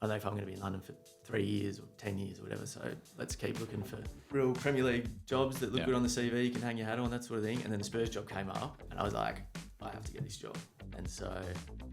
don't know if I'm going to be in London for 3 years or 10 years or whatever. So let's keep looking for real Premier League jobs that look good on the CV. You can hang your hat on, that sort of thing. And then the Spurs job came up and I was like, I have to get this job. And so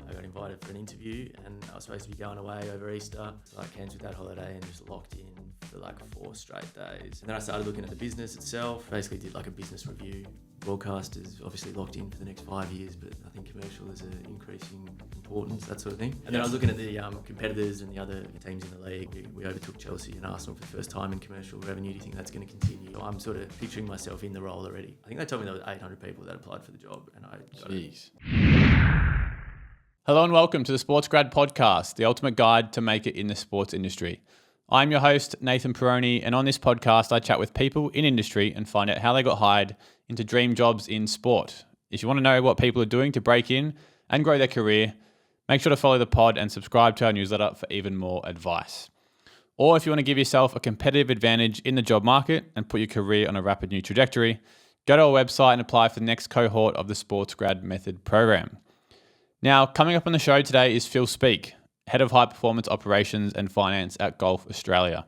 I got invited for an interview and I was supposed to be going away over Easter. So I cancelled that holiday and just locked in for like 4 straight days. And then I started looking at the business itself. Basically did like a business review. Broadcast is obviously locked in for the next 5 years, but I think commercial is an increasing importance, that sort of thing. And then I was looking at the competitors and the other teams in the league. We overtook Chelsea and Arsenal for the first time in commercial revenue. Do you think that's going to continue? I'm sort of picturing myself in the role already. I think they told me there was 800 people that applied for the job, and I got it. Hello and welcome to the Sports Grad Podcast, the ultimate guide to make it in the sports industry. I'm your host, Nathan Peroni, and on this podcast, I chat with people in industry and find out how they got hired into dream jobs in sport. If you want to know what people are doing to break in and grow their career, make sure to follow the pod and subscribe to our newsletter for even more advice. Or if you want to give yourself a competitive advantage in the job market and put your career on a rapid new trajectory, go to our website and apply for the next cohort of the Sports Grad Method program. Now, coming up on the show today is Phil Speake, Head of High Performance Operations and Finance at Golf Australia.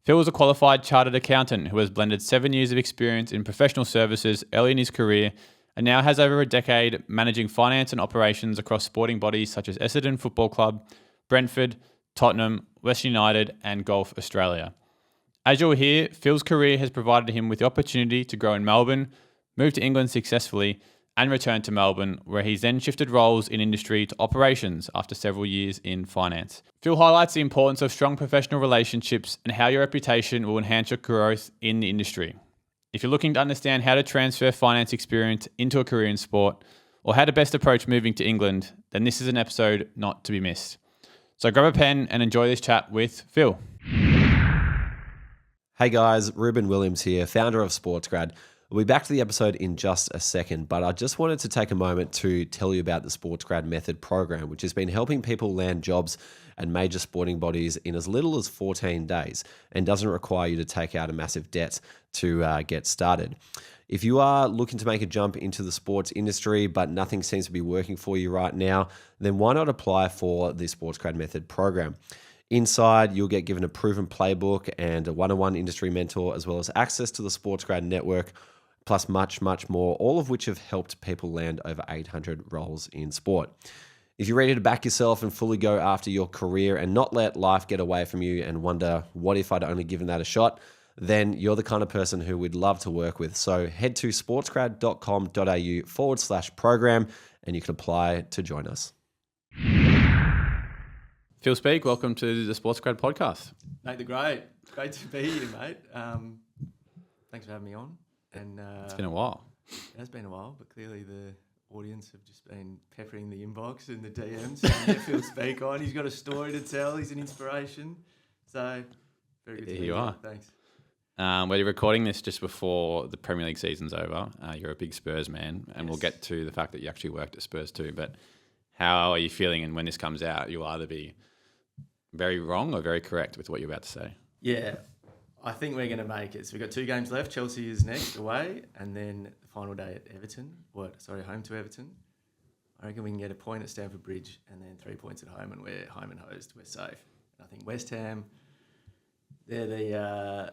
Phil is a qualified chartered accountant who has blended 7 years of experience in professional services early in his career and now has over a decade managing finance and operations across sporting bodies such as Essendon Football Club, Brentford, Tottenham, West United and Golf Australia. As you'll hear, Phil's career has provided him with the opportunity to grow in Melbourne, move to England successfully and return to Melbourne, where he's then shifted roles in industry to operations after several years in finance. Phil highlights the importance of strong professional relationships and how your reputation will enhance your growth in the industry. If you're looking to understand how to transfer finance experience into a career in sport, or how to best approach moving to England, then this is an episode not to be missed. So grab a pen and enjoy this chat with Phil. Hey guys, Ruben Williams here, founder of SportsGrad. We'll be back to the episode in just a second, but I just wanted to take a moment to tell you about the SportsGrad Method program, which has been helping people land jobs at major sporting bodies in as little as 14 days and doesn't require you to take out a massive debt to get started. If you are looking to make a jump into the sports industry, but nothing seems to be working for you right now, then why not apply for the SportsGrad Method program? Inside, you'll get given a proven playbook and a one-on-one industry mentor, as well as access to the SportsGrad network, plus much, much more, all of which have helped people land over 800 roles in sport. If you're ready to back yourself and fully go after your career and not let life get away from you and wonder, what if I'd only given that a shot? Then you're the kind of person who we'd love to work with. So head to sportsgrad.com.au/program and you can apply to join us. Phil Speake, welcome to the Sports Grad Podcast. Mate, great to be here, mate. Thanks for having me on. And it's been a while. It has been a while, but clearly the audience have just been peppering the inbox and the DMs and get Phil Speake on. He's got a story to tell. He's an inspiration. So, very good to be here. You are. Thanks. We're recording this just before the Premier League season's over. You're a big Spurs man, and Yes. we'll get to the fact that you actually worked at Spurs too. But how are you feeling? And when this comes out, you'll either be very wrong or very correct with what you're about to say. Yeah, I think we're going to make it. So we've got 2 games left. Chelsea is next away, and then the final day at Everton. Home to Everton. I reckon we can get a point at Stamford Bridge and then 3 points at home, and we're home and hosed. We're safe. And I think West Ham, I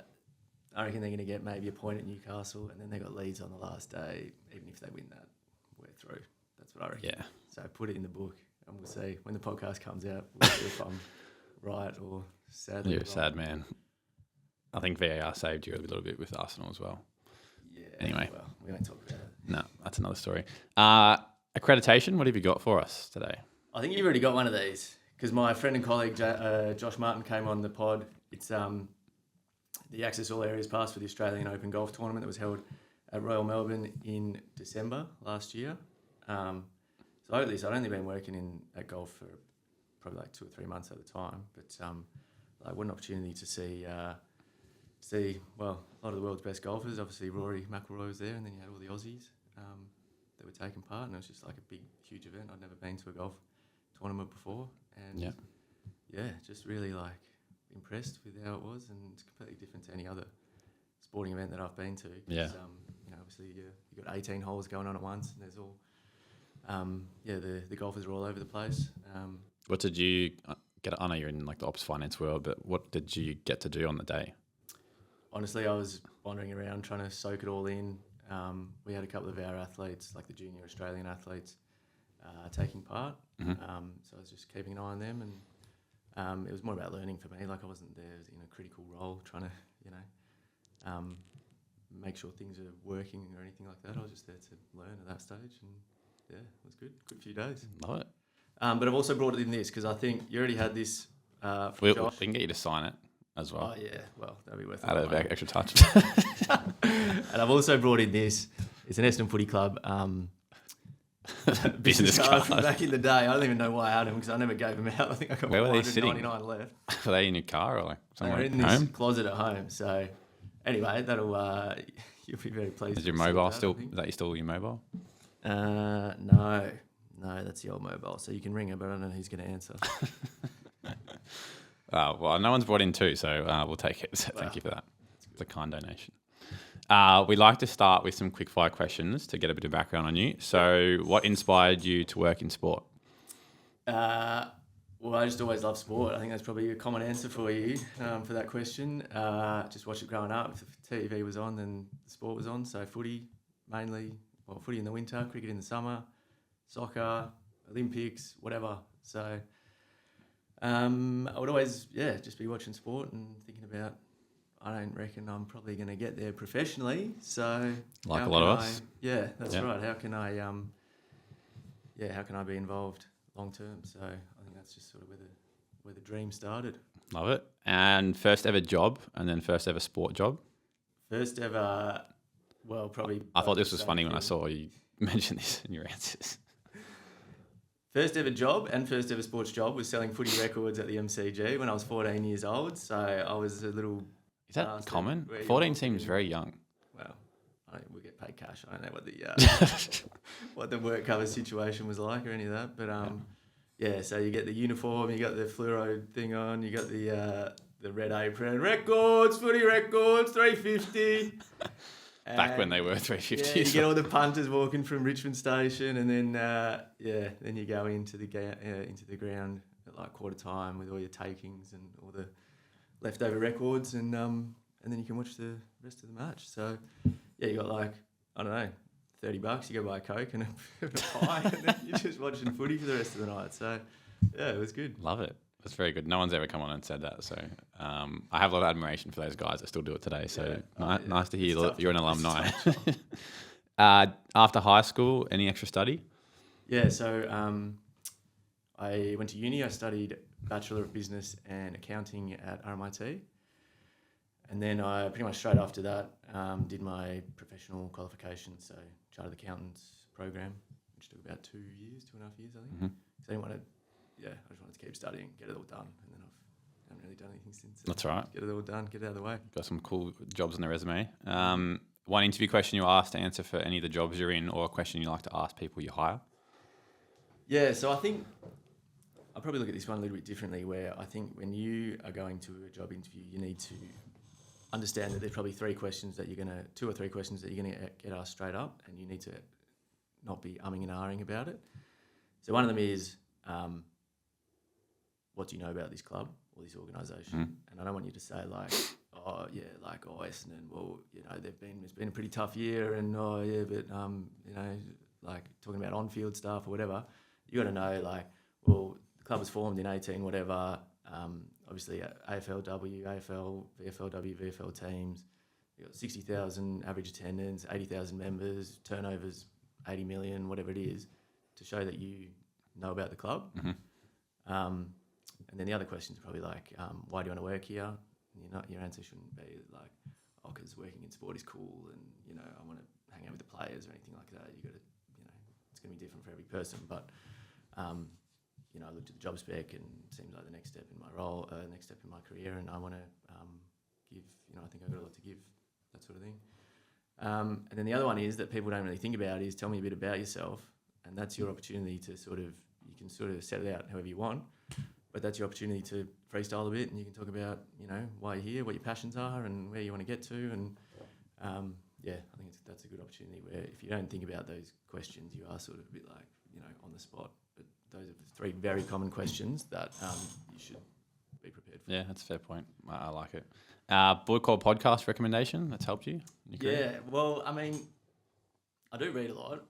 reckon they're going to get maybe a point at Newcastle, and then they've got Leeds on the last day. Even if they win that, we're through. That's what I reckon. Yeah. So put it in the book, and we'll see when the podcast comes out. We'll see if I'm right or sadly You're a wrong. sad man. I think VAR saved you a little bit with Arsenal as well. Yeah. Anyway. Well, we won't talk about it. No, that's another story. Accreditation, what have you got for us today? I think you've already got one of these because my friend and colleague Josh Martin came on the pod. It's the Access All Areas Pass for the Australian Open Golf Tournament that was held at Royal Melbourne in December last year. So at least I'd only been working at golf for probably like 2 or 3 months at a time, but what an opportunity to see a lot of the world's best golfers. Obviously Rory McIlroy was there, and then you had all the Aussies that were taking part, and it was just like a big, huge event. I'd never been to a golf tournament before, and just really like impressed with how it was, and it's completely different to any other sporting event that I've been to. Yeah. Obviously you got 18 holes going on at once, and there's all the golfers are all over the place. What did you get? I know you're in like the ops finance world, but what did you get to do on the day? Honestly, I was wandering around trying to soak it all in. We had a couple of our athletes, like the junior Australian athletes, taking part. So I was just keeping an eye on them, and it was more about learning for me. Like I wasn't there in a critical role trying to, make sure things are working or anything like that. I was just there to learn at that stage, and yeah, it was good. Good few days. Love it. But I've also brought it in this because I think you already had this. We Josh. can get you to sign it as well. Oh yeah, well that'll be worth it. Add a bit extra touch. And I've also brought in this. It's an Essendon Footy Club Business card from back in the day. I don't even know why I had them because I never gave them out. I think I got Where were they sitting? 199 left. Were they in your car or like somewhere They're in at home? this closet at home. So anyway, that'll you'll be very pleased. Is your to see mobile that, still? Is that still your mobile? No, that's the old mobile. So you can ring her, but I don't know who's going to answer. Well, no one's brought in two, so we'll take it. So thank you for that. It's a kind donation. We like to start with some quick-fire questions to get a bit of background on you. So what inspired you to work in sport? Well, I just always loved sport. I think that's probably a common answer for you for that question. Just watched it growing up. If TV was on, then the sport was on. So footy mainly, well, footy in the winter, cricket in the summer, soccer, Olympics, whatever. So I would always, just be watching sport and thinking about, I don't reckon I'm probably going to get there professionally. So like a lot of us. Yeah, that's right. How can I, how can I be involved long term? So I think that's just sort of where the dream started. Love it. And first ever job, and then first ever sport job? First ever, well, probably. I thought this was funny when I saw you mention this in your answers. First ever job and first ever sports job was selling footy records at the MCG when I was 14 years old. So I was a little. Is that common? 14 seems very young. Well, we get paid cash. I don't know what the what the work cover situation was like or any of that. But so you get the uniform, you got the fluoro thing on, you got the red apron, records, footy records, 350. Back when they were 350. Yeah, you get all the punters walking from Richmond Station, and then then you go into the ground at like quarter time with all your takings and all the leftover records, and then you can watch the rest of the match. So yeah, you got like, I don't know, $30. You go buy a Coke and a pie, and then you're just watching footy for the rest of the night. So yeah, it was good. Love it. That's very good. No one's ever come on and said that. So I have a lot of admiration for those guys that still do it today. So nice to hear you're an alumni. After high school, any extra study? Yeah, so I went to uni. I studied Bachelor of Business and Accounting at RMIT. And then I pretty much straight after that did my professional qualifications, so Chartered Accountants program, which took about 2 years, 2.5 years, I think. Mm-hmm. So I didn't want to, I just wanted to keep studying, get it all done, and then I haven't really done anything since. That's right. Get it all done, get it out of the way. Got some cool jobs on the resume. One interview question you're asked to answer for any of the jobs you're in, or a question you like to ask people you hire? Yeah, so I think I probably look at this one a little bit differently, where I think when you are going to a job interview, you need to understand that there's probably two or three questions that you're going to get asked straight up, and you need to not be umming and ahhing about it. So one of them is, what do you know about this club or this organisation? Mm. And I don't want you to say Essendon, well, it's been a pretty tough year, and like talking about on-field stuff or whatever. You got to know, the club was formed in 18 whatever. Obviously, AFLW, AFL, VFLW, VFL teams. You got 60,000 average attendance, 80,000 members, turnovers 80 million, whatever it is, to show that you know about the club. Mm-hmm. And then the other question is probably why do you want to work here? Your answer shouldn't be because working in sport is cool, and I want to hang out with the players or anything like that. You got to, it's going to be different for every person. But I looked at the job spec and it seems like the next step in my role, next step in my career, and I want to give. I think I've got a lot to give, that sort of thing. And then the other one is that people don't really think about is tell me a bit about yourself, and that's your opportunity to you can set it out however you want, but that's your opportunity to freestyle a bit, and you can talk about why you're here, what your passions are, and where you want to get to, and I think that's a good opportunity where if you don't think about those questions, you are sort of a bit on the spot. But those are the three very common questions that you should be prepared for. Yeah, that's a fair point. I like it. Book or podcast recommendation that's helped you? In your career? Yeah, well, I mean, I do read a lot,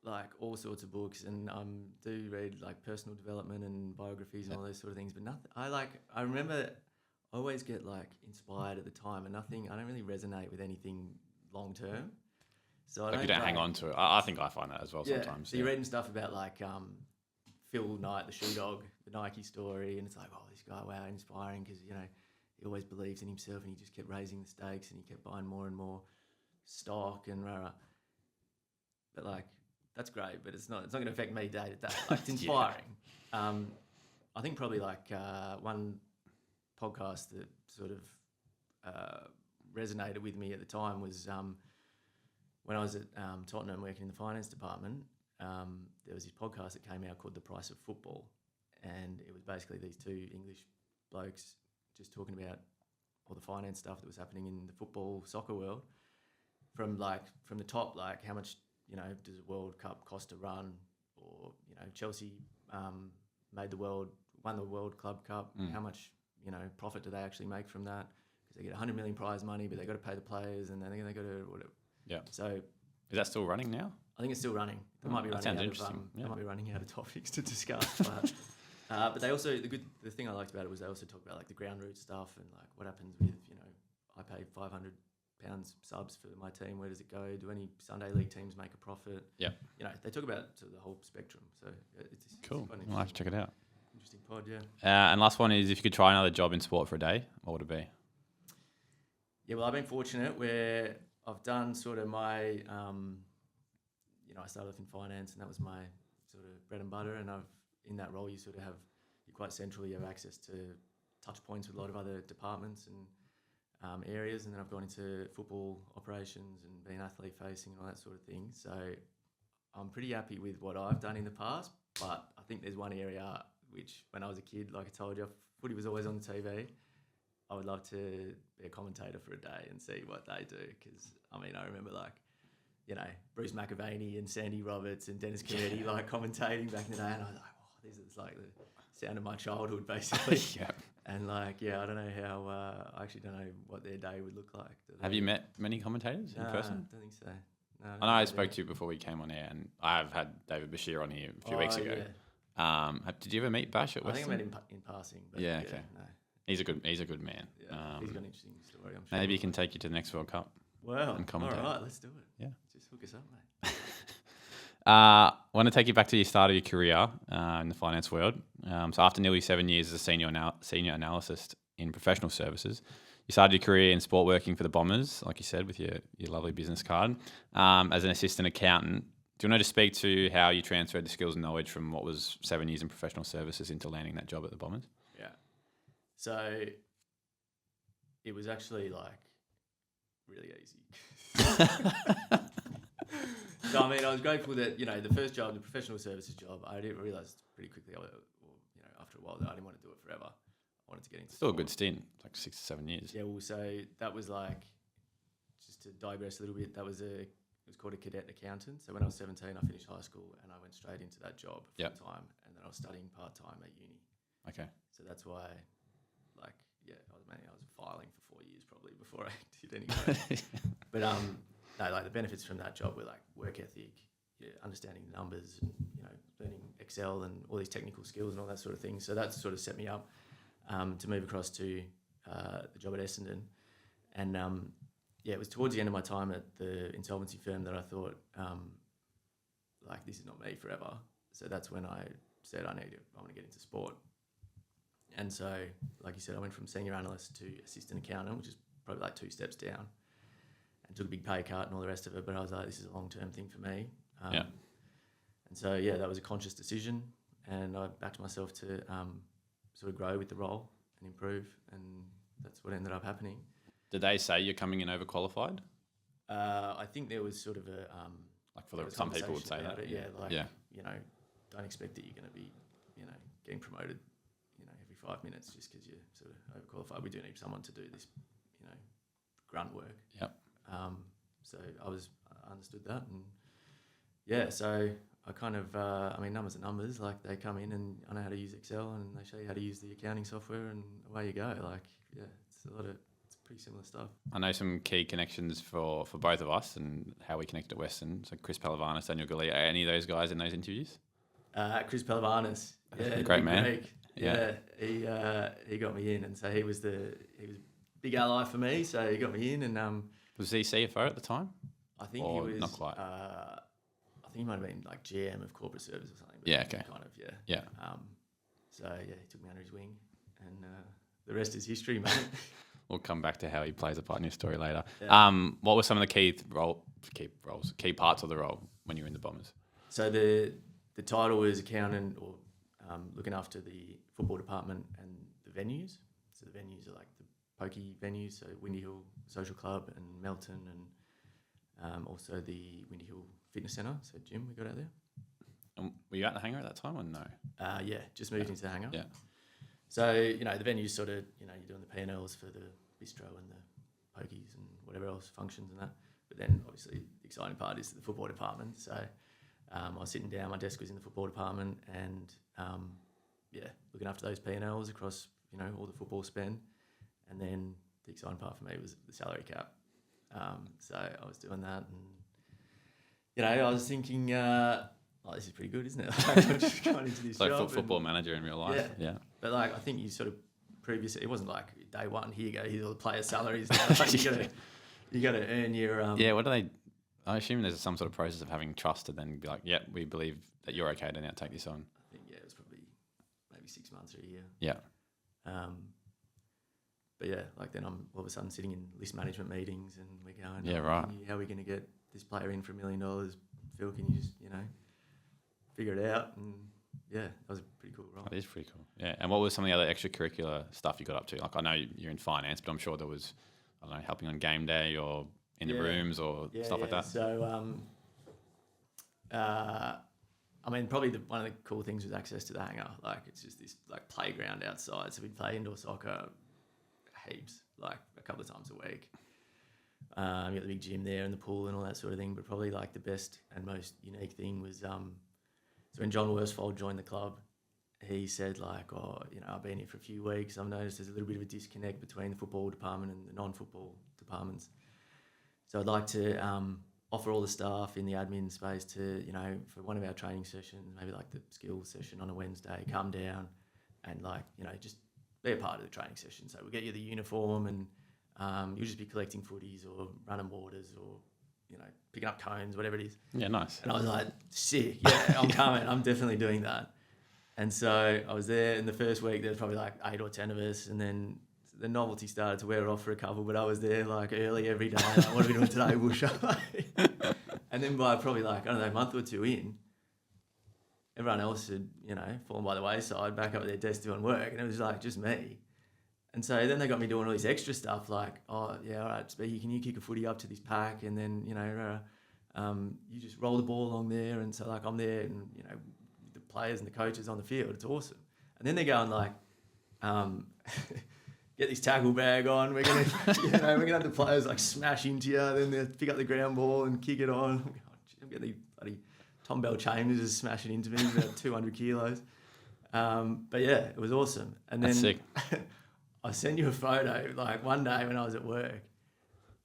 like all sorts of books, and do read like personal development and biographies and all those sort of things. But nothing. I remember I always get like inspired at the time, and I don't really resonate with anything long term. So you don't hang on to it. I think I find that as well sometimes. So you're reading stuff about like Phil Knight, the shoe dog, the Nike story, and it's like, oh, this guy, wow, inspiring, because he always believes in himself, and he just kept raising the stakes, and he kept buying more and more stock and rah. But like, that's great, but it's not going to affect me day to day. Like, it's inspiring. I think probably like one podcast that sort of resonated with me at the time was when I was at Tottenham working in the finance department. There was this podcast that came out called The Price of Football, and it was basically these two English blokes just talking about all the finance stuff that was happening in the football soccer world, from the top, like how much does a World Cup cost to run, or Chelsea won the World Club Cup, how much profit do they actually make from that, because they get 100 million prize money, but they got to pay the players, and then they got to whatever. Yeah. So is that still running now? I think it's still running. It might be running out of topics to discuss, but they also the thing I liked about it was they also talk about like the ground root stuff, and like what happens with I pay £500 subs for my team. Where does it go? Do any Sunday league teams make a profit? Yeah. They talk about sort of the whole spectrum. So it's cool. It's I'll have to check it out. Interesting pod, yeah. And last one is, if you could try another job in sport for a day, what would it be? Yeah, well, I've been fortunate where I've done sort of my, I started off in finance, and that was my sort of bread and butter. And in that role, you're quite central. You have access to touch points with a lot of other departments and areas. And then I've gone into football operations and been athlete facing and all that sort of thing. So I'm pretty happy with what I've done in the past. But I think there's one area which, when I was a kid, like I told you, footy was always on the TV. I would love to be a commentator for a day and see what they do, because I remember Bruce McAvaney and Sandy Roberts and Dennis Cometti commentating back in the day, and I was like, oh, this is like the sound of my childhood, basically. Yeah. And I don't know how. I actually don't know what their day would look like. Have you met many commentators in person? I don't think so. No, I know I spoke to you before we came on air, and I've had David Bashir on here a few weeks ago. Yeah. Did you ever meet Bash at Western? I think I met him in passing. But yeah, okay. No. He's a good man. Yeah, he's got an interesting story, I'm sure. Maybe he can take you to the next World Cup. Wow. And commentate. All right, let's do it. Yeah. Just hook us up, mate. I want to take you back to your start of your career in the finance world. So after nearly 7 years as a senior analyst in professional services, you started your career in sport working for the Bombers, like you said, with your lovely business card, as an assistant accountant. Do you want to just speak to how you transferred the skills and knowledge from what was 7 years in professional services into landing that job at the Bombers? Yeah. So it was actually really easy. So I was grateful that the first job, the professional services job, I didn't realise pretty quickly, after a while, that I didn't want to do it forever. I wanted to get into still sport. A good stint, like 6 to 7 years. Yeah, well, so that was just to digress a little bit, it was called a cadet accountant. So when I was 17, I finished high school and I went straight into that job full time, and then I was studying part time at uni. Okay. So that's why, I was filing for 4 years probably before I did anyway. But the benefits from that job were work ethic, understanding the numbers, and learning Excel and all these technical skills and all that sort of thing. So that sort of set me up to move across to the job at Essendon, and it was towards the end of my time at the insolvency firm that I thought, this is not me forever. So that's when I said I want to get into sport. And so, like you said, I went from senior analyst to assistant accountant, which is probably 2 steps down, and took a big pay cut and all the rest of it. But I was like, this is a long-term thing for me. And so, that was a conscious decision, and I backed myself to sort of grow with the role and improve, and that's what ended up happening. Did they say you're coming in overqualified? I think there was sort of a some people would say that. Don't expect that you're going to be, getting promoted, every 5 minutes just because you're sort of overqualified. We do need someone to do this, grunt work. Yep. So I understood that, and so I kind of, numbers are numbers. Like they come in and I know how to use Excel and they show you how to use the accounting software and away you go. Like, yeah, it's pretty similar stuff. I know some key connections for both of us and how we connected at Western. So Chris Palavanis, Daniel Galea, any of those guys in those interviews? Chris Palavanis, yeah, great man. Greek. Yeah, he got me in, and so he was a big ally for me. So he got me in, and was he CFO at the time? I think or he was not quite. I think he might have been like GM of corporate service or something. But Yeah, okay. Kind of, yeah. Yeah. So yeah, he took me under his wing, and the rest is history, mate. We'll come back to how he plays a part in your story later. Yeah. What were some of the key parts of the role when you were in the Bombers? So the title was accountant, or looking after the football department and the venues. So the venues are like the pokey venues, so Windy Hill Social Club and Melton, and also the Windy Hill Fitness Centre, so gym we got out there. Were you at the hangar at that time or no? Yeah, just moved into the hangar. Yeah. So, the venues sort of, you're doing the P&Ls for the bistro and the pokies and whatever else functions and that. But then obviously the exciting part is the football department. So I was sitting down, my desk was in the football department and, looking after those P&Ls across, all the football spend. And then the exciting part for me was the salary cap. So I was doing that and, I was thinking, this is pretty good, isn't it? I'm just going into this job. Football manager in real life. Yeah. But I think you sort of previously, it wasn't like day one, here you go, here's all the player salaries. Like you got to earn your... what do they... I assume there's some sort of process of having trust to then be like, yeah, we believe that you're okay to now take this on. I think, it was probably maybe 6 months or a year. Yeah. But then I'm all of a sudden sitting in list management meetings and we're going, yeah, right. How are we going to get this player in for $1 million? Phil, can you just, figure it out? And yeah, that was a pretty cool role. That is pretty cool. Yeah. And what was some of the other extracurricular stuff you got up to? Like, I know you're in finance, but I'm sure there was, I don't know, helping on game day or in the rooms or stuff like that. So, probably one of the cool things was access to the hangar. Like, it's just this playground outside. So we'd play indoor soccer heaps, a couple of times a week. You got the big gym there and the pool and all that sort of thing. But probably the best and most unique thing was, so when John Worsfold joined the club, he said I've been here for a few weeks. I've noticed there's a little bit of a disconnect between the football department and the non-football departments. So I'd like to offer all the staff in the admin space to, for one of our training sessions, maybe the skills session on a Wednesday, come down and just be a part of the training session. So we'll get you the uniform and you'll just be collecting footies or running waters or, picking up cones, whatever it is. Yeah, nice. And I was like, sick, yeah, I'm coming. I'm definitely doing that. And so I was there in the first week, there was probably 8 or 10 of us. And then the novelty started to wear off for a couple, but I was there early every day. What are we doing today? We'll show. And then by probably a month or two in, everyone else had, fallen by the wayside, back up at their desk doing work. And it was just me. And so then they got me doing all this extra stuff all right, Speake, can you kick a footy up to this pack? And then, you just roll the ball along there. And so I'm there and, the players and the coaches on the field, it's awesome. And then they're going get this tackle bag on. We're going to, we're going to have the players smash into you. Then they pick up the ground ball and kick it on. I'm getting these bloody Tom Bell Chambers is smashing into me, about 200 kilos. But yeah, it was awesome. And then that's sick. I sent you a photo, one day when I was at work,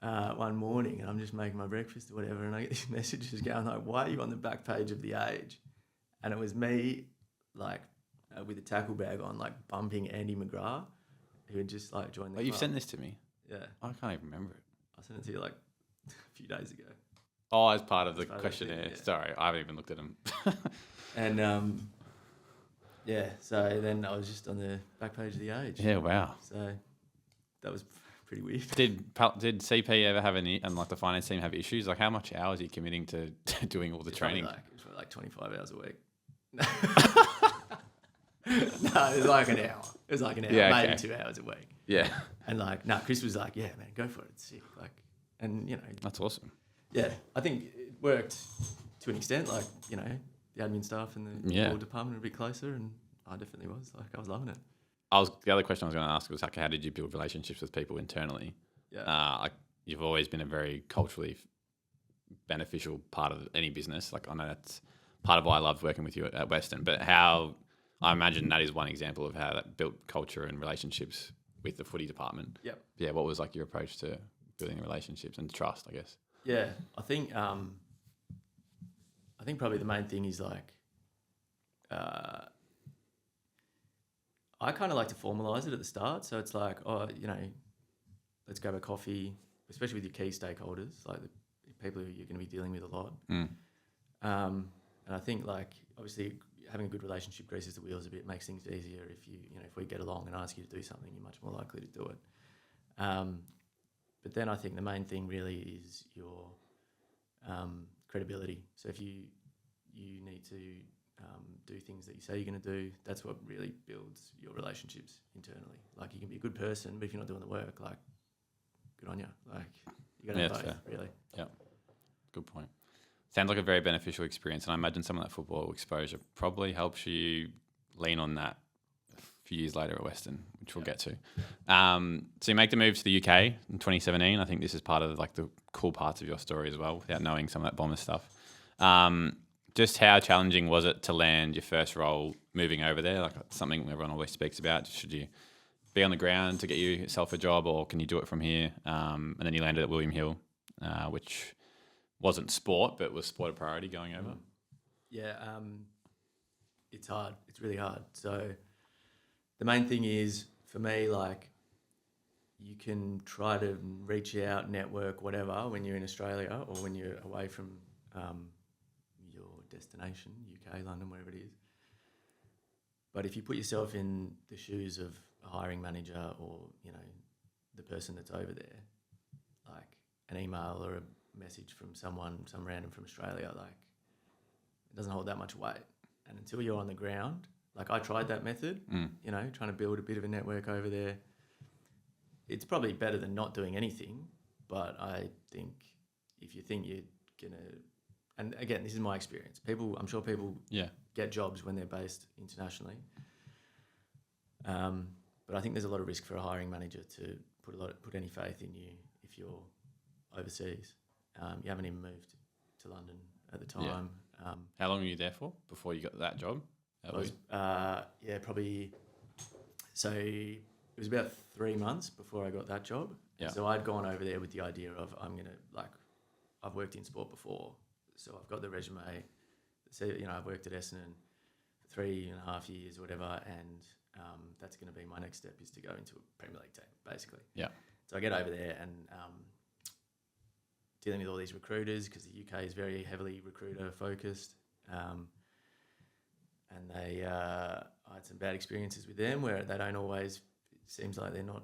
one morning, and I'm just making my breakfast or whatever, and I get these messages going why are you on the back page of The Age? And it was me, with a tackle bag on, bumping Andy McGrath, who had just joined the club. You've sent this to me? Yeah. I can't even remember it. I sent it to you a few days ago. Oh, as part of the questionnaire. Yeah. Sorry, I haven't even looked at them. And so then I was just on the back page of The Age. Yeah, wow. So that was pretty weird. Did CP ever have any, and the finance team have issues? How much hours are you committing to doing all the training? It's probably 25 hours a week. No, it was an hour. It was an hour, maybe 2 hours a week. Yeah. And Chris was yeah, man, go for it. It's sick. And that's awesome. Yeah, I think it worked to an extent. The admin staff and the board department were a bit closer, and I definitely was. I was loving it. The other question I was going to ask was how did you build relationships with people internally? Yeah. You've always been a very culturally beneficial part of any business. I know that's part of why I loved working with you at Western. But how I imagine that is one example of how that built culture and relationships with the footy department. Yep. Yeah. What was like your approach to building relationships and trust, I guess? Yeah, I think probably the main thing is like I kind of like to formalise it at the start. So it's like, let's grab a coffee, especially with your key stakeholders, like the people who you're going to be dealing with a lot. And I think like obviously having a good relationship greases the wheels a bit, makes things easier. If we get along and ask you to do something, you're much more likely to do it. But then I think the main thing really is your credibility. So if you need to do things that you say you're going to do, that's what really builds your relationships internally. Like you can be a good person, but if you're not doing the work, like good on you. Like you got to have both, fair. really. Yeah, good point. Sounds like a very beneficial experience, and I imagine some of that football exposure probably helps you lean on that a few years later at Western, which we'll get to. So you make the move to the UK in 2017. I think this is part of like the cool parts of your story as well, without knowing some of that Bombers stuff. Just how challenging was it to land your first role moving over there? Like something everyone always speaks about. Should you be on the ground to get yourself a job, or can you do it from here? And then you landed at William Hill, which wasn't sport, but was sport a priority going over? Yeah, it's hard. It's really hard. So the main thing is for me, like you can try to reach out, network, whatever, when you're in Australia or when you're away from your destination, UK, London, wherever it is. But if you put yourself in the shoes of a hiring manager or, the person that's over there, like an email or a message from some random from Australia, like it doesn't hold that much weight. And until you're on the ground, like I tried that method, trying to build a bit of a network over there. It's probably better than not doing anything, but I think if you think you're gonna, and again, this is my experience. I'm sure people get jobs when they're based internationally. But I think there's a lot of risk for a hiring manager to put any faith in you if you're overseas. You haven't even moved to London at the time. How long were you there for before you got that job? Probably. So it was about 3 months before I got that job. Yeah. So I'd gone over there with the idea of I've worked in sport before, so I've got the resume. So I've worked at Essendon for 3.5 years or whatever, and that's going to be my next step is to go into a Premier League team, basically. Yeah. So I get over there and dealing with all these recruiters because the UK is very heavily recruiter focused, and I had some bad experiences with them where they don't always. It seems like they're not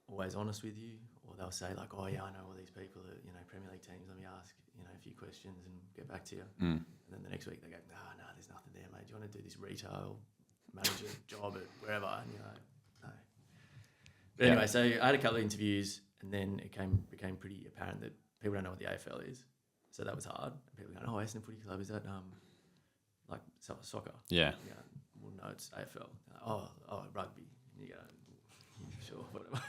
always honest with you, or they'll say like, "Oh yeah, I know all these people at Premier League teams. Let me ask a few questions and get back to you." And then the next week they go, "No, there's nothing there, mate. Do you want to do this retail manager job at wherever?" And you're like, "No." But anyway, so I had a couple of interviews, and then it became pretty apparent that people don't know what the AFL is, so that was hard. People go, "Oh, Essendon Footy Club, is that like soccer?" Yeah. Well, no, it's AFL. Oh, rugby. And you go, sure, whatever.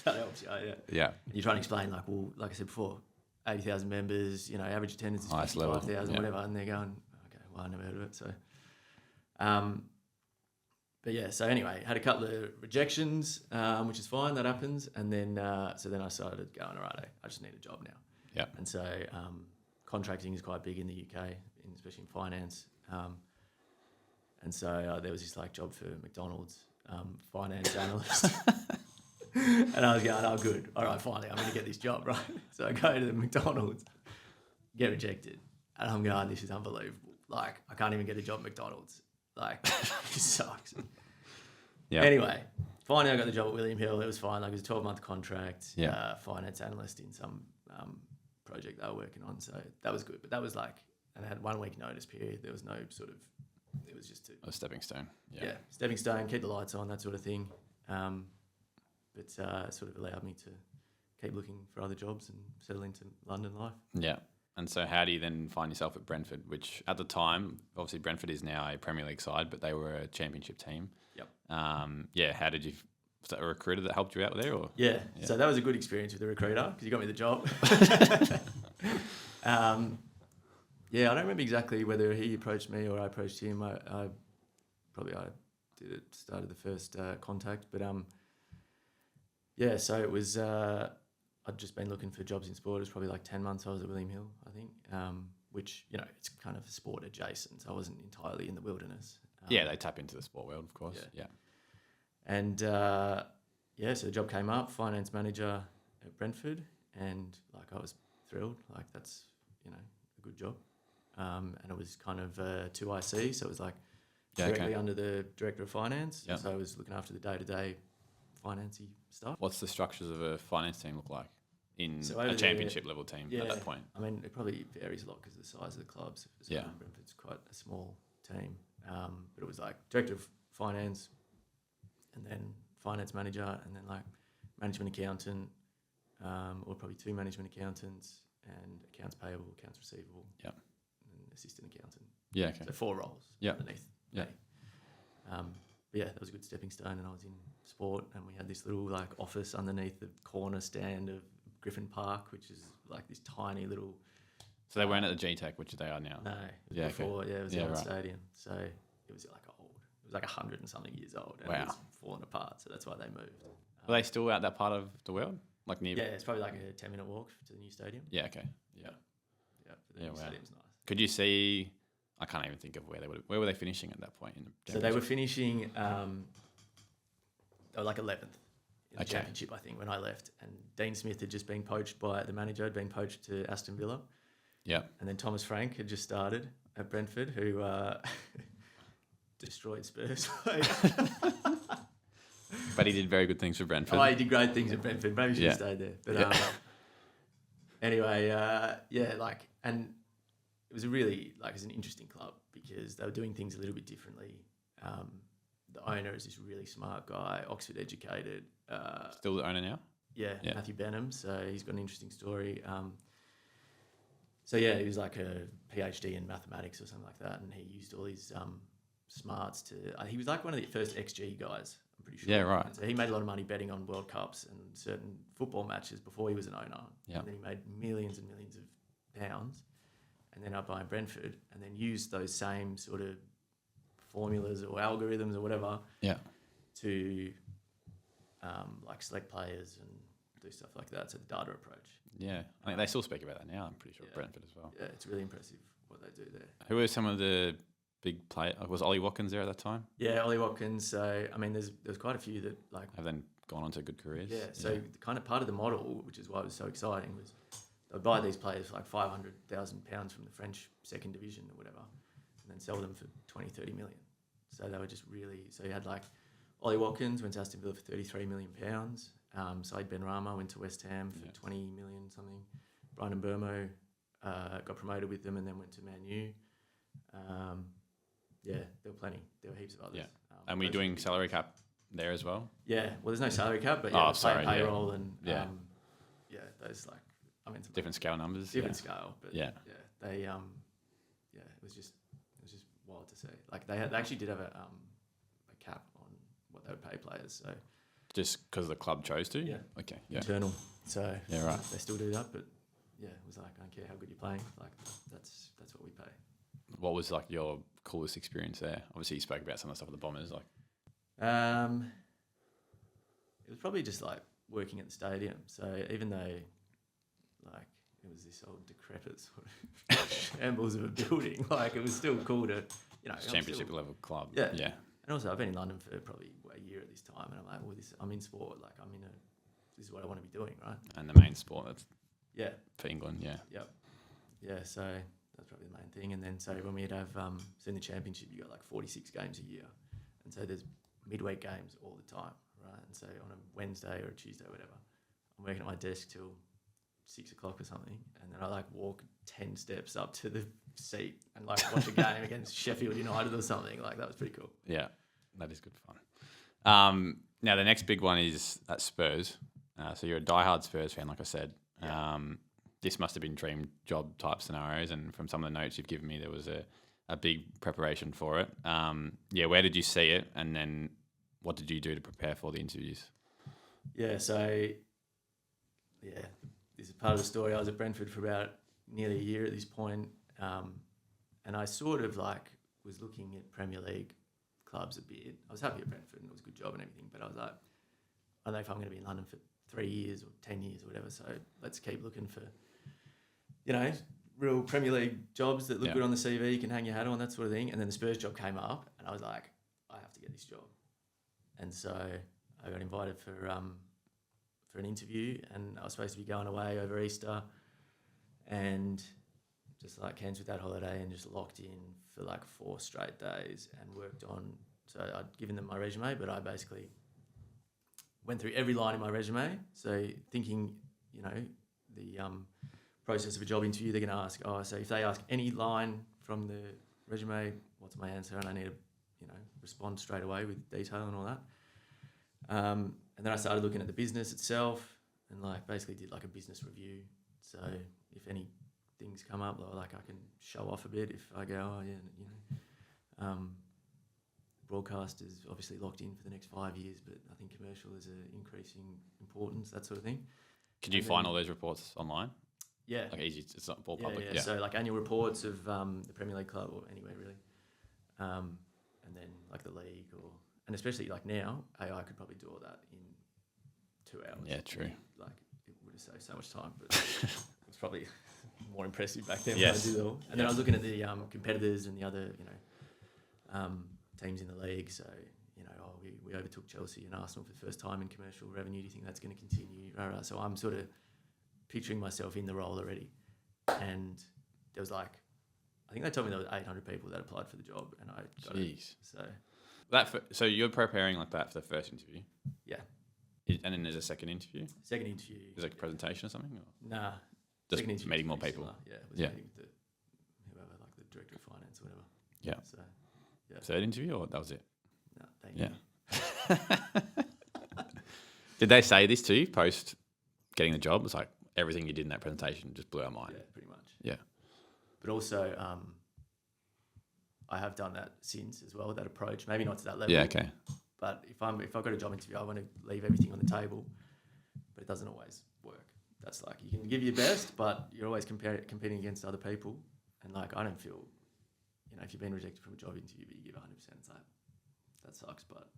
That helps you, yeah. Yeah. And you try and explain, like, well, like I said before, 80,000 members, average attendance is Highest level, 55,000, whatever, and they're going, okay, well, I never heard of it, so. But yeah, so anyway, had a couple of rejections, which is fine, that happens, and then so then I started going, all right, I just need a job now. Yeah. And so contracting is quite big in the UK, especially in finance. And so there was this job for McDonald's, finance analyst. And I was going, oh, good. All right, finally, I'm going to get this job, right? So I go to the McDonald's, get rejected. And I'm going, this is unbelievable. Like, I can't even get a job at McDonald's. Like, it sucks. Yeah. Anyway, finally I got the job at William Hill. It was fine. Like, it was a 12-month contract, finance analyst in some project they were working on. So that was good. But that was and I had 1 week notice period. There was no it was just a stepping stone. Yeah, stepping stone, keep the lights on, that sort of thing. But it sort of allowed me to keep looking for other jobs and settle into London life. Yeah. And so how do you then find yourself at Brentford, which at the time, obviously Brentford is now a Premier League side, but they were a championship team. Yep. How did you, was that a recruiter that helped you out there? Or? Yeah. So that was a good experience with the recruiter because he got me the job. Yeah, I don't remember exactly whether he approached me or I approached him. I started the first contact, but yeah. So it was. I'd just been looking for jobs in sport. It was probably like 10 months I was at William Hill, I think. Which it's kind of sport adjacent. So I wasn't entirely in the wilderness. Yeah, they tap into the sport world, of course. Yeah. And so the job came up, finance manager at Brentford, and like I was thrilled. Like that's a good job. And it was kind of 2IC, so it was like directly under the director of finance. Yeah. So I was looking after the day-to-day financy stuff. What's the structures of a finance team look like in So a championship level team at that point? I mean, it probably varies a lot because of the size of the clubs. So Brentford's quite a small team. But it was like director of finance, and then finance manager, and then like management accountant, or probably 2 management accountants, and accounts payable, accounts receivable, and assistant accountant. Yeah, okay. So 4 roles underneath me. But yeah, that was a good stepping stone, and I was in sport, and we had this little like office underneath the corner stand of Griffin Park, which is like this tiny little. So they weren't at the G-Tech, which they are now. No, it was before. Okay. Yeah, it was the old stadium. So it was like old. It was like 100 and something years old, and it was falling apart. So that's why they moved. Were they still out that part of the world, like near? Yeah, it's probably like a 10-minute walk to the new stadium. Yeah. Okay. Yeah. The new stadium's nice. Could you see? I can't even think of where were they finishing at that point in the So they were finishing. They were like 11th in the championship, I think, when I left. And Dean Smith had just been poached by the manager. Had been poached to Aston Villa. Yeah. And then Thomas Frank had just started at Brentford, who destroyed Spurs. But he did very good things for Brentford. Oh, he did great things at Brentford. Maybe he should have stayed there. But anyway, and it was a really, it's an interesting club because they were doing things a little bit differently. The owner is this really smart guy, Oxford educated. Still the owner now? Yeah, Matthew Benham. So he's got an interesting story. He was like a PhD in mathematics or something like that, and he used all his smarts to. He was like one of the first XG guys, I'm pretty sure. Yeah, right. And so he made a lot of money betting on World Cups and certain football matches before he was an owner. Yeah. And then he made millions and millions of pounds, and then up buying Brentford, and then used those same sort of formulas or algorithms or whatever. Yeah. To select players and do stuff like that. So the data approach. Yeah, I think they still speak about that now. I'm pretty sure Brentford as well. Yeah, it's really impressive what they do there. Who were some of the big players? Was Ollie Watkins there at that time? Yeah, Ollie Watkins. So I mean, there's quite a few that have then gone on to good careers. Yeah. So the kind of part of the model, which is why it was so exciting, was they'd buy these players for like £500,000 from the French second division or whatever, and then sell them for 20, 30 million. So they were just really. So you had like Ollie Watkins went to Aston Villa for £33 million. Said Benrahma went to West Ham for 20 million something. Brian Burmo got promoted with them and then went to Man U. There were plenty. There were heaps of others. Yeah. And we're doing salary cap there as well? Yeah. Well, there's no salary cap, but payroll and those different scale numbers. Different scale, but they it was just wild to see. Like they actually did have a cap on what they would pay players. So just because the club chose to? Yeah. Okay. Yeah. Internal. So right. They still do that, but it was like, I don't care how good you're playing. Like that's what we pay. What was like your coolest experience there? Obviously, you spoke about some of the stuff with the Bombers. Like, it was probably just like working at the stadium. So even though like it was this old decrepit sort of shambles of a building, like it was still cool to championship level club. Yeah. Yeah. And also, I've been in London for probably a year at this time, and I'm like, I'm in sport. Like, this is what I want to be doing, right? And the main sport, that's for England, yeah. Yep. Yeah, so that's probably the main thing. And then, so when we'd have, in the championship, you got like 46 games a year. And so there's midweek games all the time, right? And so on a Wednesday or a Tuesday or whatever, I'm working at my desk till 6 o'clock or something. And then I like walk 10 steps up to the seat and like watch a game against Sheffield United or something. Like that was pretty cool. Yeah, that is good fun. Now the next big one is at Spurs. So you're a diehard Spurs fan, like I said. Yeah. This must have been dream job type scenarios, and from some of the notes you've given me, there was a big preparation for it. Where did you see it, and then what did you do to prepare for the interviews? Yeah, so this is part of the story. I was at Brentford for about nearly a year at this point, And I sort of like was looking at Premier League clubs a bit. I was happy at Brentford and it was a good job and everything, but I was like, I don't know if I'm going to be in London for 3 years or 10 years or whatever. So let's keep looking for, real Premier League jobs that look good on the CV, you can hang your hat on, that sort of thing. And then the Spurs job came up and I was like, I have to get this job. And so I got invited for an interview, and I was supposed to be going away over Easter and just like cancelled that holiday and just locked in for like 4 straight days and worked on. So I'd given them my resume, but I basically went through every line in my resume. So thinking, the process of a job interview, they're going to ask, so if they ask any line from the resume, what's my answer? And I need to, respond straight away with detail and all that. And then I started looking at the business itself and like basically did like a business review. So if any things come up, like I can show off a bit if I go, broadcast is obviously locked in for the next 5 years, but I think commercial is an increasing importance, that sort of thing. Could you find all those reports online? Yeah. Like easy, it's not all public. Yeah. So like annual reports of the Premier League club or anywhere really. And then like the league and especially like now, AI could probably do all that in 2 hours. Yeah, true. Like it would have saved so much time, but it's probably more impressive back then Yes. when I did it all. And then I was looking at the competitors and the other, teams in the league. So, we overtook Chelsea and Arsenal for the first time in commercial revenue. Do you think that's going to continue? So I'm sort of picturing myself in the role already. And there was like, I think they told me there was 800 people that applied for the job, and I got it. So you're preparing like that for the first interview? Yeah. And then there's a second interview? Second interview. Is it like a presentation or something? Or? Nah. Just meeting more people? Similar. Yeah. It was meeting with whoever, like the director of finance or whatever. Yeah. So, yeah. Third interview, or that was it? No, thank you. Did they say this to you post getting the job? It's like everything you did in that presentation just blew our mind. Yeah, pretty much. Yeah. But also, I have done that since as well, that approach. Maybe not to that level. Yeah, okay. But if I've got a job interview, I want to leave everything on the table, but it doesn't always work. That's like, you can give your best, but you're always competing against other people. And like, I don't feel, if you've been rejected from a job interview, but you give 100%, it's like, that sucks, but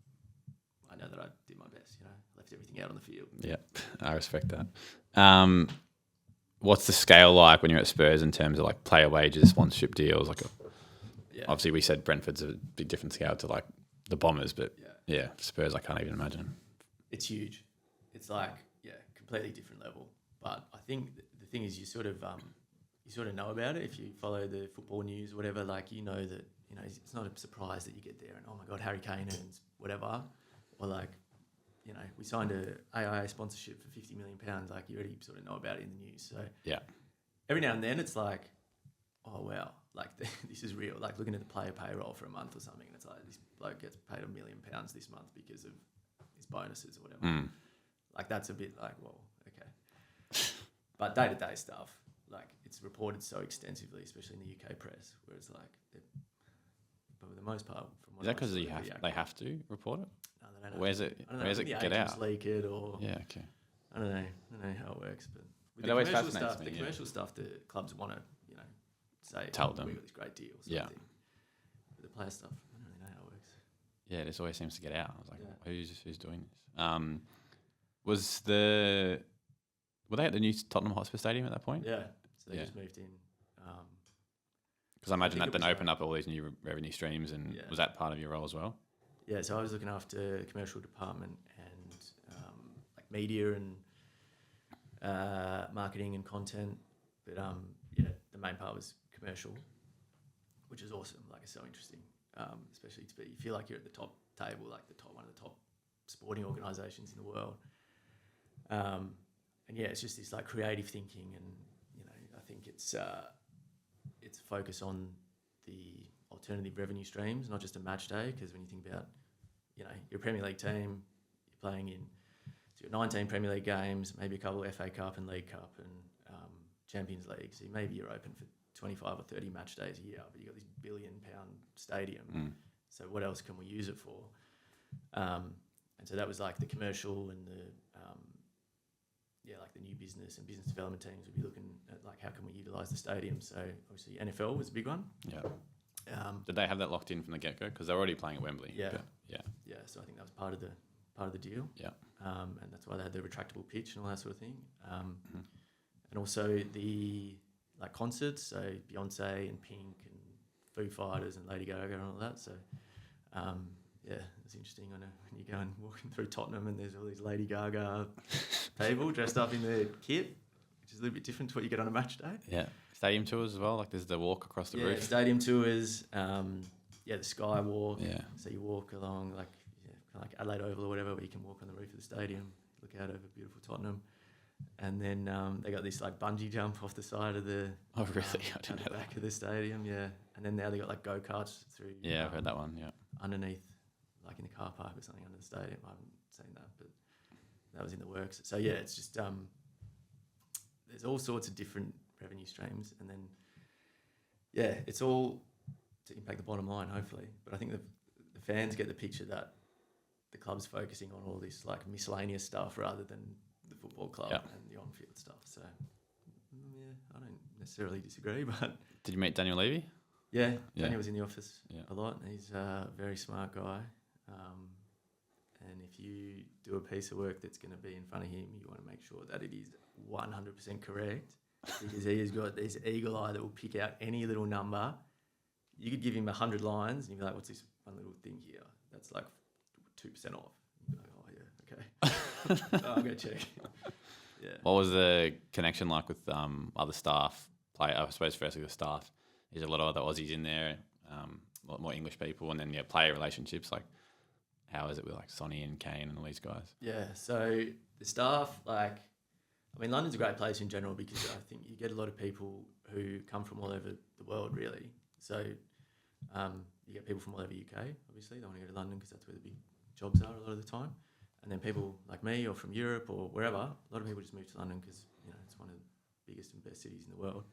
I know that I did my best, left everything out on the field. Yeah, I respect that. What's the scale like when you're at Spurs in terms of like player wages, sponsorship deals? Obviously we said Brentford's a big different scale to like the Bombers, but Spurs, I can't even imagine. It's huge. It's like, completely different level. But I think the thing is you sort of know about it if you follow the football news or whatever. Like, that, it's not a surprise that you get there and, oh my God, Harry Kane earns whatever. Or like, we signed a AIA sponsorship for £50 million. Like, you already sort of know about it in the news. So every now and then it's like, oh wow, like this is real. Like looking at the player payroll for a month or something, and it's like this bloke gets paid £1 million this month because of his bonuses or whatever. Like that's a bit like, well, okay. But day-to-day stuff, like it's reported so extensively, especially in the UK press, where it's like, but for the most part, from what is that because they have to report it? No, they don't. Where's it get out? Leak it or okay. I don't know how it works, but with It always fascinates me. The commercial stuff, the clubs want to, say, tell them we got this great deal. Or something. But the player stuff, I don't really know how it works. Yeah, this always seems to get out. I was like, who's doing this? Were they at the new Tottenham Hotspur Stadium at that point? Yeah, so they just moved in. Because I imagine that then opened up all these new revenue streams, and was that part of your role as well? Yeah, so I was looking after the commercial department and like media and marketing and content, but the main part was commercial, which is awesome. Like it's so interesting, especially you feel like you're at the top table, like one of the top sporting organisations in the world. And it's just this like creative thinking, and I think it's a focus on the alternative revenue streams, not just a match day. Because when you think about, you're a Premier League team, you're playing in 19 Premier League games, maybe a couple of FA Cup and League Cup and Champions League. So maybe you're open for 25 or 30 match days a year, but you've got this £1 billion stadium. So what else can we use it for? And so that was like the commercial and the like the new business and business development teams would be looking at like how can we utilise the stadium. So obviously NFL was a big one. Yeah. Did they have that locked in from the get-go? Because they're already playing at Wembley. Yeah. But, Yeah. So I think that was part of the deal. Yeah. And that's why they had the retractable pitch and all that sort of thing. And also the like concerts, so Beyonce and Pink and Foo Fighters and Lady Gaga and all that. So it's interesting when you go and walking through Tottenham and there's all these Lady Gaga people dressed up in their kit, which is a little bit different to what you get on a match day. Yeah. Stadium tours as well, like there's the walk across the roof. Yeah, stadium tours, the sky walk. Yeah. So you walk along kind of like Adelaide Oval or whatever, where you can walk on the roof of the stadium, look out over beautiful Tottenham. And then they got this like bungee jump off the side of the Oh really? I didn't know back that. of the stadium, yeah. And then now they got like go-karts through Yeah, I've heard that one, yeah. underneath, like in the car park or something under the stadium. I haven't seen that, but that was in the works. So yeah, it's just there's all sorts of different revenue streams, and then it's all to impact the bottom line, hopefully. But I think the fans get the picture that the club's focusing on all this like miscellaneous stuff rather than the football club and the on-field stuff. So I don't necessarily disagree, but Did you meet Daniel Levy? yeah, Daniel was in the office Yeah. a lot. He's a very smart guy. And if you do a piece of work that's going to be in front of him, you want to make sure that it is 100% correct, because he has got this eagle eye that will pick out any little number. You could give him 100 lines and you'd be like, what's this one little thing here? That's like 2% off. You'd be like, oh yeah, okay. I'm going to check. Yeah. What was the connection like with other staff? I suppose firstly the staff. There's a lot of other Aussies in there, a lot more English people, and then player relationships. Like, how is it with like Sonny and Kane and all these guys? Yeah, so the staff, London's a great place in general because I think you get a lot of people who come from all over the world, really. So you get people from all over UK, obviously. They want to go to London because that's where the big jobs are a lot of the time. And then people like me or from Europe or wherever, a lot of people just move to London because it's one of the biggest and best cities in the world.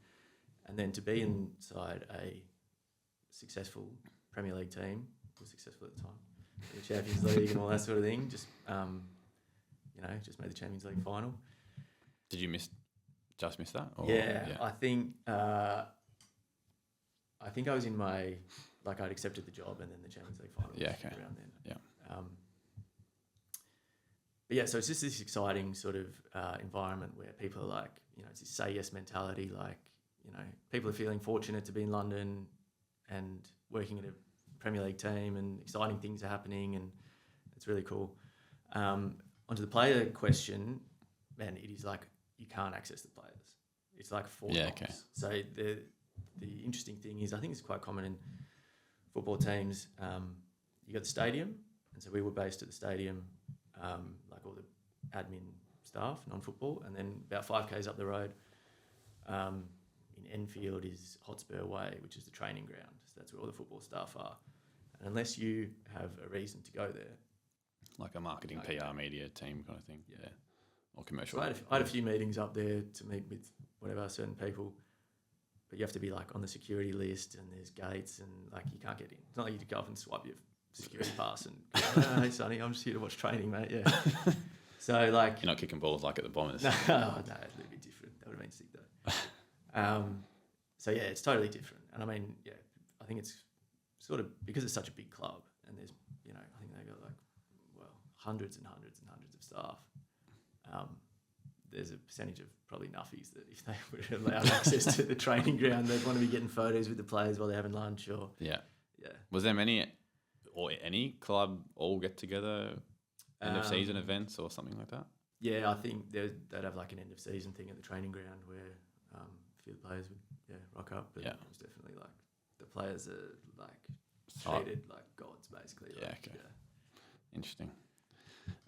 And then to be inside a successful Premier League team, was successful at the time, the Champions League and all that sort of thing, just made the Champions League final. Did you just miss that? Or, I think I was in my I'd accepted the job and then the Champions League final. Yeah, okay. Around then. Yeah. But yeah, so it's just this exciting sort of environment where people are like, it's this say yes mentality. Like, people are feeling fortunate to be in London and working at a Premier League team, and exciting things are happening, and it's really cool. Onto the player question, man, it is like you can't access the players. It's like 4 times. Okay. So the interesting thing is, I think it's quite common in football teams. You got the stadium, and so we were based at the stadium, like all the admin staff, non-football, and then about 5Ks up the road, in Enfield is Hotspur Way, which is the training ground. So that's where all the football staff are. And unless you have a reason to go there, like a marketing, PR, media team kind of thing. Yeah. Or commercial. So I had a few meetings up there to meet with certain people, but you have to be like on the security list, and there's gates, and like you can't get in. It's not like you can go up and swipe your security pass and go, hey Sonny, I'm just here to watch training, mate. Yeah. So like you're not kicking balls like at the Bombers. No, it's a little bit different. That would have been sick though. So yeah, it's totally different. And I mean, yeah, I think it's sort of because it's such a big club, and there's I think they got hundreds and hundreds and hundreds of staff. There's a percentage of probably nuffies that if they were allowed access to the training ground, they'd want to be getting photos with the players while they're having lunch or yeah. Was there many or any club all get together end of season events or something like that? Yeah, I think they'd have like an end of season thing at the training ground where a few of the players would rock up. But it was definitely like the players are like treated like gods basically. Yeah, okay. Yeah. Interesting.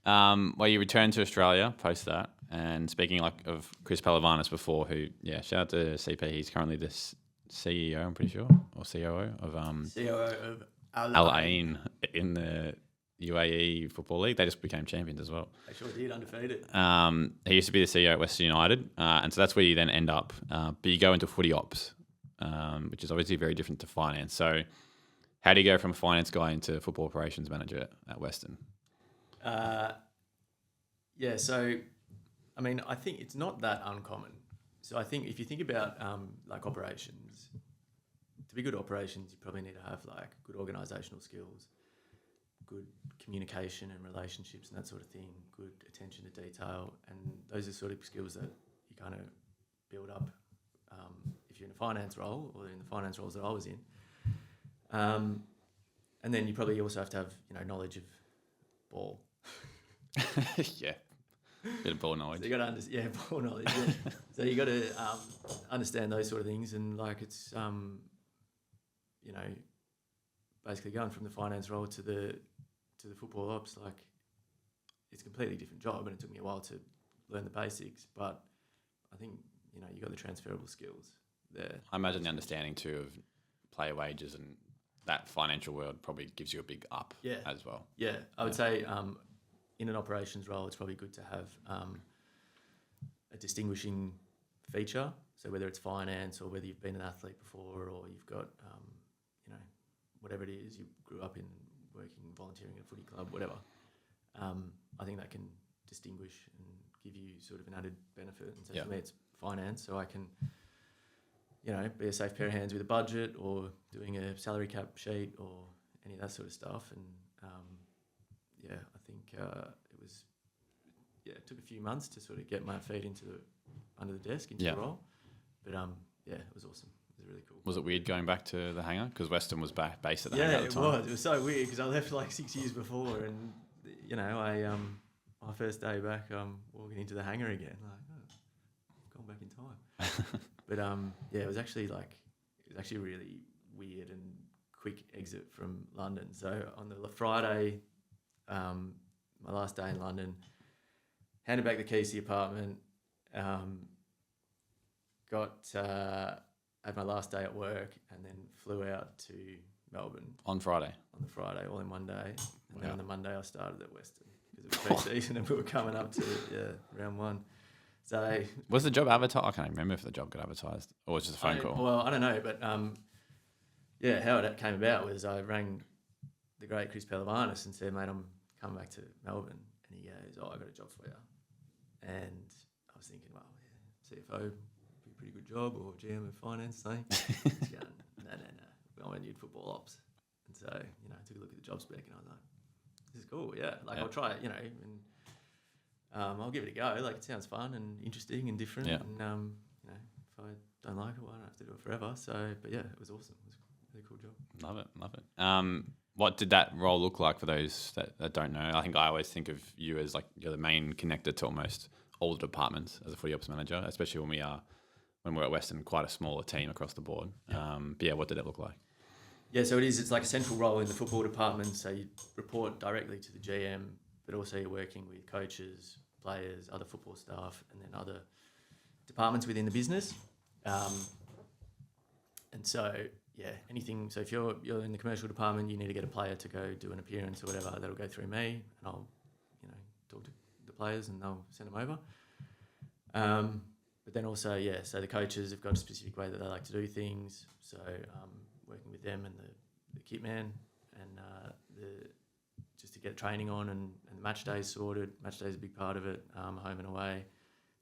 Well, you returned to Australia post that, and speaking of Chris Palavanis before, who shout out to CP. He's currently the CEO, I'm pretty sure, or COO of COO of Al Ain in the UAE Football League. They just became champions as well. They sure did, undefeated. He used to be the CEO at Western United, and so that's where you then end up. But you go into footy ops, which is obviously very different to finance. So, how do you go from a finance guy into football operations manager at Western? So I mean, I think it's not that uncommon. So I think if you think about like operations, to be good at operations, you probably need to have like good organisational skills, good communication and relationships and that sort of thing, good attention to detail, and those are sort of skills that you kind of build up if you're in a finance role or in the finance roles that I was in. And then you probably also have to have, knowledge of ball. Yeah, bit of ball knowledge. So you got to ball knowledge. Yeah. So you got to understand those sort of things, and like it's basically going from the finance role to the football ops, like it's a completely different job, and it took me a while to learn the basics, but I think you got the transferable skills there. I imagine the understanding too of player wages and that financial world probably gives you a big up as well. Yeah, I would say in an operations role, it's probably good to have a distinguishing feature. So whether it's finance or whether you've been an athlete before or you've got, whatever it is, you grew up in working, volunteering at a footy club, whatever. I think that can distinguish and give you sort of an added benefit. And so for me, it's finance, so I can, be a safe pair of hands with a budget or doing a salary cap sheet or any of that sort of stuff. And I think it took a few months to sort of get my feet under the desk into the role. But it was awesome. It was really cool. Was it weird going back to the hangar? Because Western was based at the hangar at the time. Yeah, it was so weird because I left like 6 years before, and my first day back, walking into the hangar again, like, I've gone back in time. But it was actually a really weird and quick exit from London. So on the Friday, my last day in London, handed back the keys to the apartment, had my last day at work, and then flew out to Melbourne. On Friday? On the Friday, all in one day. And then on the Monday I started at Western because it was pre-season and we were coming up to round one. So was the job advertised? I can't remember if the job got advertised or was it just a phone call. Well, I don't know, but how it came about was I rang the great Chris Pelavanis and said, mate, I'm coming back to Melbourne. And he goes, I've got a job for you. And I was thinking, well, CFO would be a pretty good job, or GM of finance, no. I want to do football ops. And so, I took a look at the job spec and I was like, this is cool, I'll try it, and I'll give it a go. Like, it sounds fun and interesting and different. Yeah. And, if I don't like it, well, I don't have to do it forever. So, but it was awesome. It was a really cool job. Love it. What did that role look like for those that don't know? I think I always think of you as like you're the main connector to almost all the departments as a footy ops manager, especially when we're at Western, quite a smaller team across the board. What did it look like? Yeah, so it's like a central role in the football department. So you report directly to the GM, but also you're working with coaches, players, other football staff, and then other departments within the business. And so, anything. So if you're in the commercial department, you need to get a player to go do an appearance or whatever. That'll go through me, and I'll, talk to the players, and they'll send them over. But then also, so the coaches have got a specific way that they like to do things. So working with them and the kit man, and just to get training on and the match days sorted. Match day is a big part of it, home and away.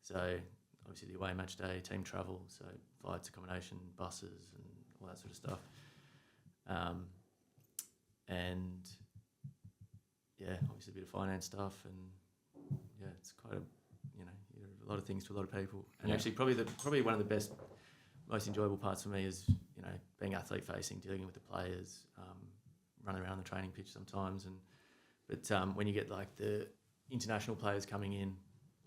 So obviously the away match day, team travel, so flights, accommodation, buses, and all that sort of stuff. Obviously a bit of finance stuff, and it's quite a lot of things to a lot of people. And actually probably one of the best, most enjoyable parts for me is being athlete facing, dealing with the players, running around the training pitch sometimes, but when you get like the international players coming in,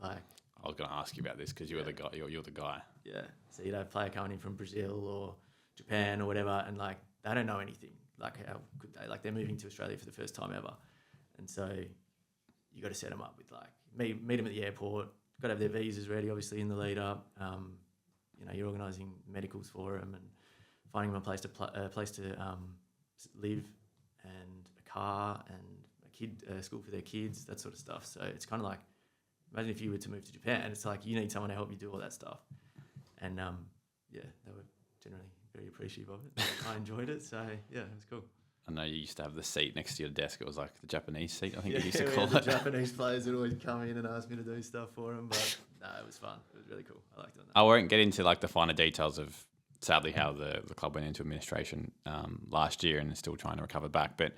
like, I was going to ask you about this because you're the guy. You're the guy. Yeah. So you'd have a player coming in from Brazil or Japan or whatever, and like they don't know anything. Like, how could they? Like, they're moving to Australia for the first time ever, and so you got to set them up with like meet them at the airport. Got to have their visas ready, obviously, in the lead up. You're organising medicals for them and finding them a place to live, and a car and a school for their kids, that sort of stuff. So it's kind of like, imagine if you were to move to Japan. It's like you need someone to help you do all that stuff. And they were generally very appreciative of it. I enjoyed it, so it was cool. I know you used to have the seat next to your desk. It was like the Japanese seat, I think you used to call the it. Japanese players would always come in and ask me to do stuff for them, but No, it was fun. It was really cool. I liked doing that. I won't get into like the finer details of sadly how the club went into administration last year and is still trying to recover back. But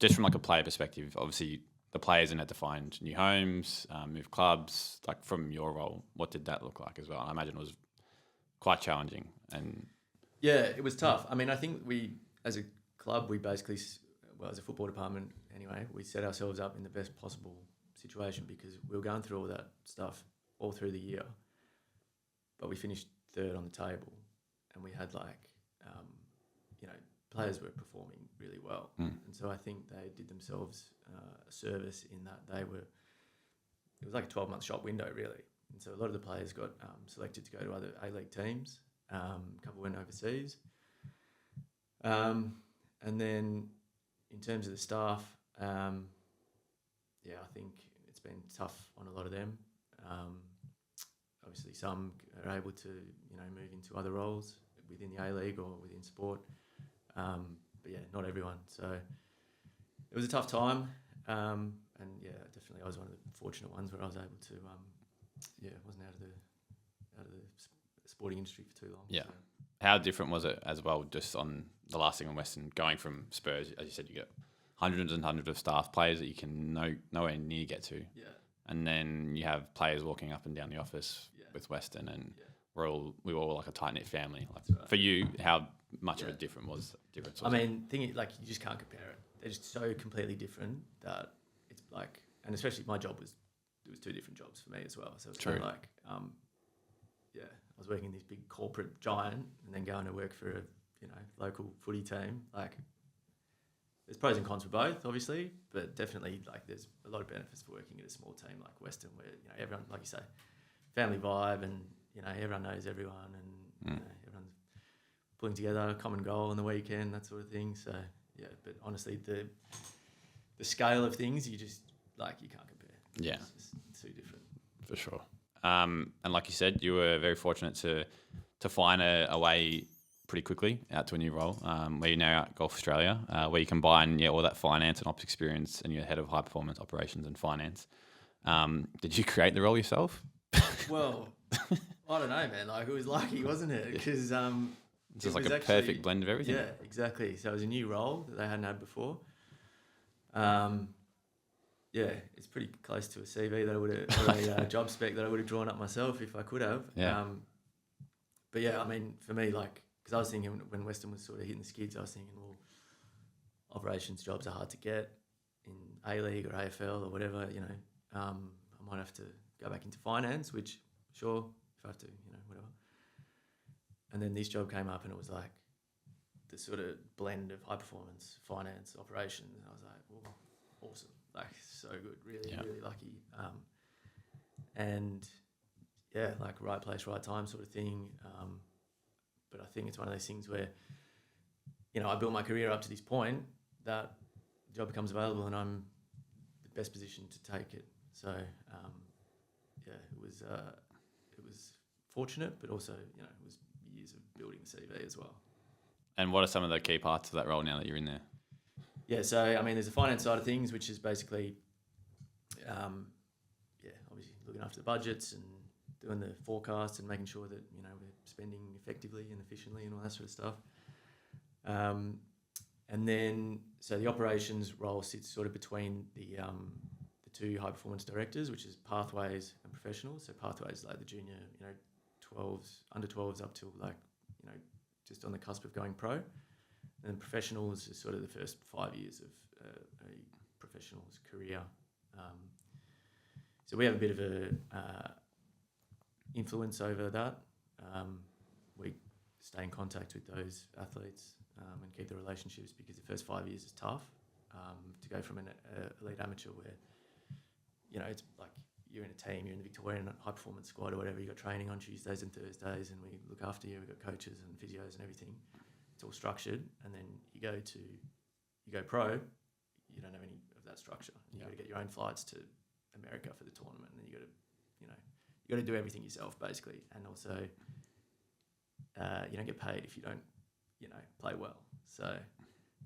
just from like a player perspective, obviously the players had to find new homes, move clubs. Like from your role, what did that look like as well? I imagine it was quite challenging. And yeah, it was tough. I mean, I think we, as a club, we basically, well, as a football department anyway, we set ourselves up in the best possible situation because we were going through all that stuff all through the year, but we finished third on the table, and we had players were performing really well, and so I think they did themselves a service in that it was like a 12-month shop window really, and so a lot of the players got selected to go to other A-League teams, a couple went overseas, and then in terms of the staff, I think it's been tough on a lot of them. Obviously, some are able to, move into other roles within the A-League or within sport. But yeah, not everyone. So it was a tough time. And yeah, definitely I was one of the fortunate ones where I was able to, wasn't out of the sporting industry for too long. Yeah. So. How different was it as well, just on the last thing on Western, going from Spurs, as you said, you get hundreds and hundreds of staff, players that you can nowhere near get to. Yeah. And then you have players walking up and down the office with Western, and we were all like a tight-knit family. Like right. For you, how much of a difference was it? I mean, you just can't compare it. They're just so completely different that it's like, and especially my job was two different jobs for me as well. So it's kind of like, I was working in this big corporate giant and then going to work for a local footy team. Like, there's pros and cons for both, obviously, but definitely there's a lot of benefits for working at a small team like Western, where everyone, like you say, family vibe, and everyone knows everyone, and everyone's pulling together a common goal on the weekend, that sort of thing. So yeah, but honestly, the scale of things, you just you can't compare. Yeah, it's just too different for sure. And like you said, you were very fortunate to find a way pretty quickly out to a new role, where you're now at Golf Australia, where you combine all that finance and ops experience, and you're head of high performance operations and finance. Did you create the role yourself? Well, I don't know, man. It was lucky, wasn't it? Because it's just like a perfect blend of everything. Yeah, exactly. So it was a new role that they hadn't had before. It's pretty close to a CV that I would have, or a job spec that I would have drawn up myself if I could have. Yeah. But yeah, I mean, for me, because I was thinking when Western was sort of hitting the skids, I was thinking, well, operations jobs are hard to get in A-League or AFL or whatever, I might have to go back into finance, which, sure, if I have to, whatever. And then this job came up and it was like the sort of blend of high performance, finance, operations. And I was like, well, awesome. So good, really, really lucky. And yeah, right place, right time sort of thing. But I think it's one of those things where, I built my career up to this point, that the job becomes available and I'm the best positioned to take it. So, it was fortunate, but also, it was years of building the CV as well. And what are some of the key parts of that role now that you're in there? Yeah, so, I mean, there's the finance side of things, which is basically, obviously looking after the budgets and doing the forecast and making sure that, we're spending effectively and efficiently and all that sort of stuff. And then, so the operations role sits sort of between the two high performance directors, which is pathways and professionals. So pathways the junior, 12s, under 12s up till just on the cusp of going pro. And then professionals is sort of the first 5 years of a professional's career. So we have a bit of a influence over that. We stay in contact with those athletes and keep the relationships, because the first 5 years is tough to go from an elite amateur where, it's like you're in a team, you're in the Victorian high performance squad or whatever, you got training on Tuesdays and Thursdays and we look after you, we've got coaches and physios and everything. It's all structured, and then you go pro, you don't have any of that structure. You got to get your own flights to America for the tournament, and then you got to do everything yourself basically, and also you don't get paid if you don't play well. So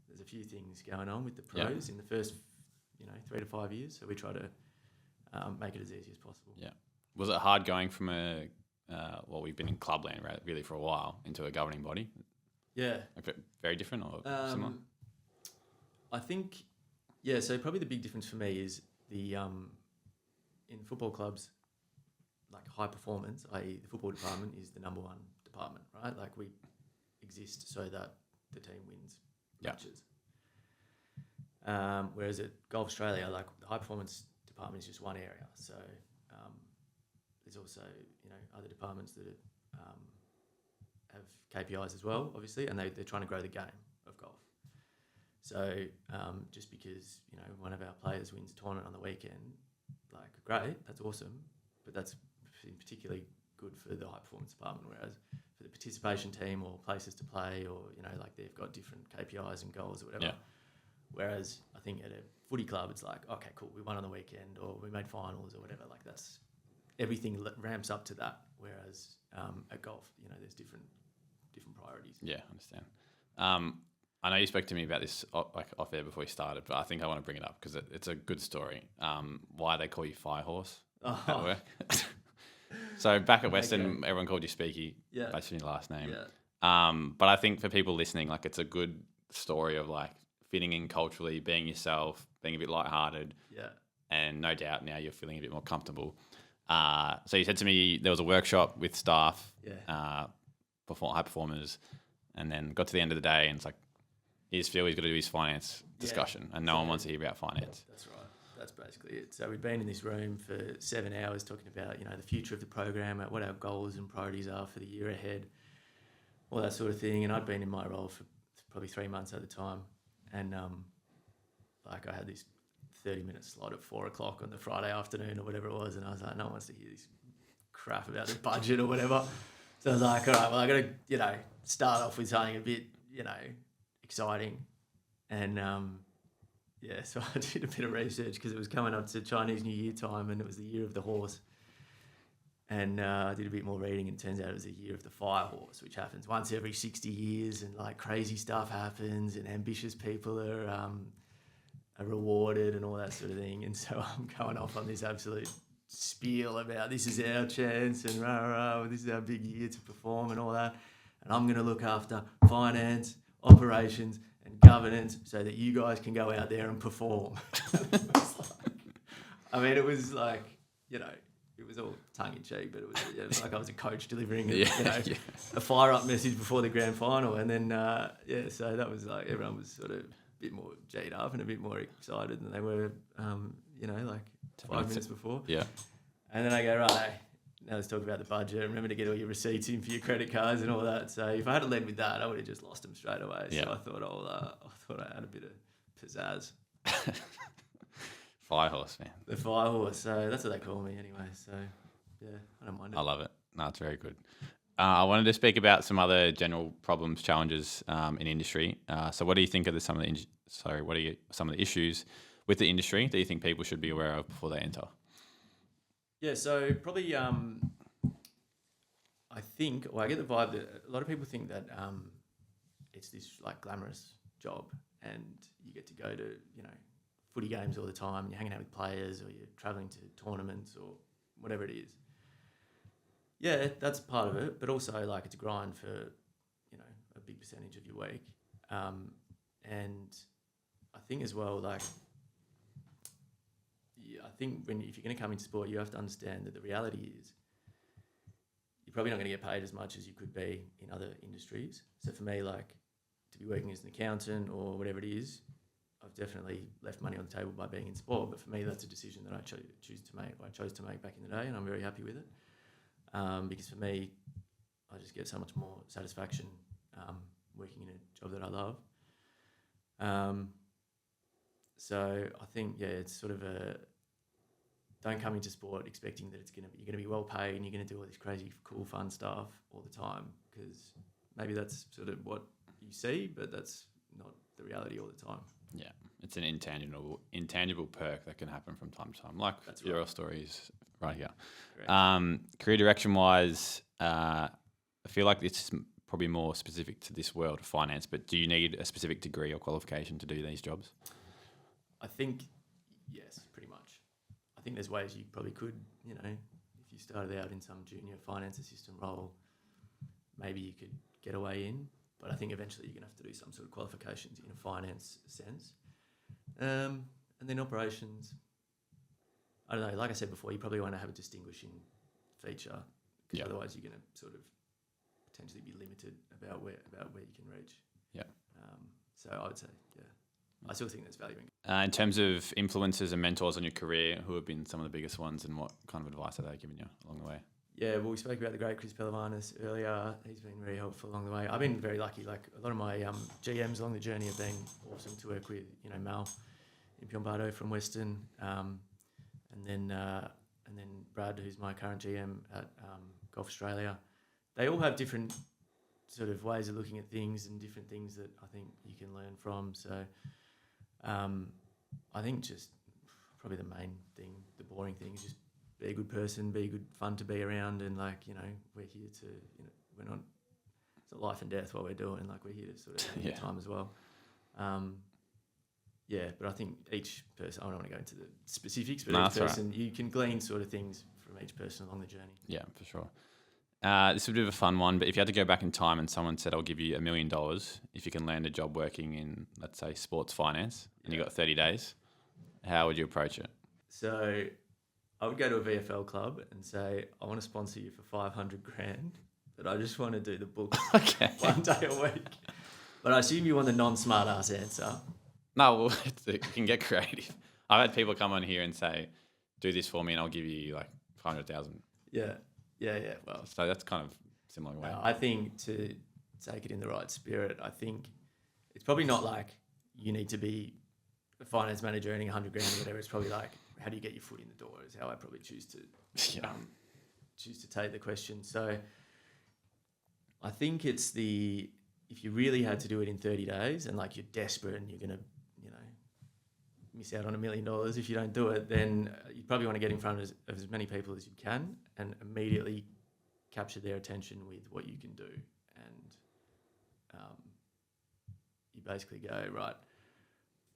there's a few things going on with the pros in the first 3 to 5 years. So we try to make it as easy as possible. Yeah. Was it hard going from we've been in clubland really for a while into a governing body? Yeah. Like, very different or similar? I think, so probably the big difference for me is the in football clubs, like high performance, i.e. the football department is the number one department, right? Like we exist so that the team wins matches. Whereas at Golf Australia, like the high performance department is just one area. So there's also, other departments that have KPIs as well, obviously, and they're trying to grow the game of golf. So just because, one of our players wins a tournament on the weekend, like great, that's awesome, but that's particularly good for the high performance department, whereas for the participation team or places to play or, like they've got different KPIs and goals or whatever. Yeah. Whereas I think at a footy club, it's like, okay, cool, we won on the weekend or we made finals or whatever. Like that's everything ramps up to that. Whereas at golf, there's different priorities. Yeah, I understand. I know you spoke to me about this off air before we started, but I think I want to bring it up because it's a good story. Why they call you Firehorse at work. So back at Western, everyone called you Speake, based on your last name. Yeah. But I think for people listening, like it's a good story of like fitting in culturally, being yourself, being a bit lighthearted. Yeah. And no doubt now you're feeling a bit more comfortable. So you said to me there was a workshop with staff, high performers, and then got to the end of the day and it's like, he's got to do his finance discussion and no one wants to hear about finance. That's right. That's basically it. So we'd been in this room for 7 hours talking about, the future of the program, what our goals and priorities are for the year ahead, all that sort of thing. And I'd been in my role for probably 3 months at the time. And I had this 30-minute slot at 4:00 on the Friday afternoon or whatever it was. And I was like, no one wants to hear this crap about the budget or whatever. So I was like, all right, well, I got to, start off with something a bit, exciting. And, so I did a bit of research because it was coming up to Chinese New Year time and it was the year of the horse. And I did a bit more reading and it turns out it was the year of the fire horse, which happens once every 60 years and like crazy stuff happens and ambitious people are rewarded and all that sort of thing. And so I'm going off on this absolute spiel about this is our chance and this is our big year to perform and all that. And I'm going to look after finance, operations and governance so that you guys can go out there and perform. It was like, it was all tongue-in-cheek, but it was like I was a coach delivering a fire-up message before the grand final. And then, so that was like everyone was sort of a bit more G'd up and a bit more excited than they were, like 5 minutes before. Yeah. And then I go, right, hey, now let's talk about the budget. Remember to get all your receipts in for your credit cards and all that. So if I had led with that, I would have just lost them straight away. Yeah. So I thought I had a bit of pizzazz. Firehorse, man. The Firehorse. So that's what they call me anyway. So, yeah, I don't mind it. I love it. No, it's very good. I wanted to speak about some other general problems, challenges in industry. So what do you think are some of the issues with the industry that you think people should be aware of before they enter? Yeah, so probably I get the vibe that a lot of people think that it's this like glamorous job and you get to go to, footy games all the time and you're hanging out with players or you're travelling to tournaments or whatever it is. Yeah, that's part of it, but also like it's a grind for, a big percentage of your week. And I think as well, like, I think if you're going to come into sport, you have to understand that the reality is you're probably not going to get paid as much as you could be in other industries. So for me, like to be working as an accountant or whatever it is, I've definitely left money on the table by being in sport. But for me, that's a decision that I chose to make back in the day, and I'm very happy with it. Because for me, I just get so much more satisfaction working in a job that I love. So I think, it's sort of don't come into sport expecting that you're going to be well paid and you're going to do all this crazy, cool, fun stuff all the time, because maybe that's sort of what you see, but that's not the reality all the time. Yeah, it's an intangible perk that can happen from time to time, like your stories right here. Career direction-wise, I feel like it's probably more specific to this world of finance, but do you need a specific degree or qualification to do these jobs? I think, yes, pretty much. I think there's ways you probably could, if you you started out in some junior finance assistant role, maybe you could get away in. But I think eventually you're going to have to do some sort of qualifications in a finance sense. And then operations, I don't know, like I said before, you probably want to have a distinguishing feature, because otherwise you're going to sort of potentially be limited about where you can reach. Yeah. So I would say, I still think there's value in. In terms of influencers and mentors on your career, who have been some of the biggest ones, and what kind of advice have they given you along the way? Yeah, well, we spoke about the great Chris Pelavanis earlier. He's been very helpful along the way. I've been very lucky. Like, a lot of my GMs along the journey have been awesome to work with. You know, Mal Impiombardo from Western, and then Brad, who's my current GM at Golf Australia. They all have different sort of ways of looking at things and different things that I think you can learn from. So I think just probably the main thing, the boring thing, is just be a good person, be good fun to be around, and like, you know, we're here to, you know, we're not, it's not life and death what we're doing, like we're here to sort of have a good time as well. But I think each person, I don't want to go into the specifics, but each person, you can glean sort of things from each person along the journey. Yeah, for sure. This is a bit of a fun one, but if you had to go back in time and someone said, I'll give you $1 million if you can land a job working in, let's say, sports finance, and you got 30 days, how would you approach it? So I would go to a VFL club and say, I want to sponsor you for $500,000, but I just want to do the books one day a week. But I assume you want the non-smart ass answer. No, well, it can get creative. I've had people come on here and say, do this for me and I'll give you like 500,000. Yeah. Well, so that's kind of similar way. I think to take it in the right spirit, I think it's probably not like you need to be a finance manager earning $100,000 or whatever. It's probably like, how do you get your foot in the door is how I probably choose to take the question. So I think it's if you really had to do it in 30 days and like you're desperate and you're going to, you know, miss out on $1 million if you don't do it, then you probably want to get in front of as many people as you can and immediately capture their attention with what you can do. And you basically go, right,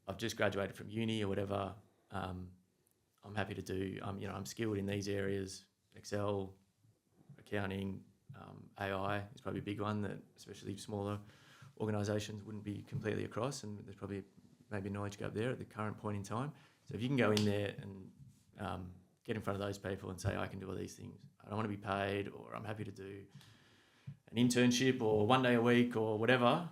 I've just graduated from uni or whatever. I'm happy to do, I'm skilled in these areas, Excel, accounting, AI is probably a big one that especially smaller organisations wouldn't be completely across, and there's probably maybe a knowledge gap there at the current point in time. So if you can go in there and get in front of those people and say, I can do all these things, I don't want to be paid, or I'm happy to do an internship or 1 day a week or whatever,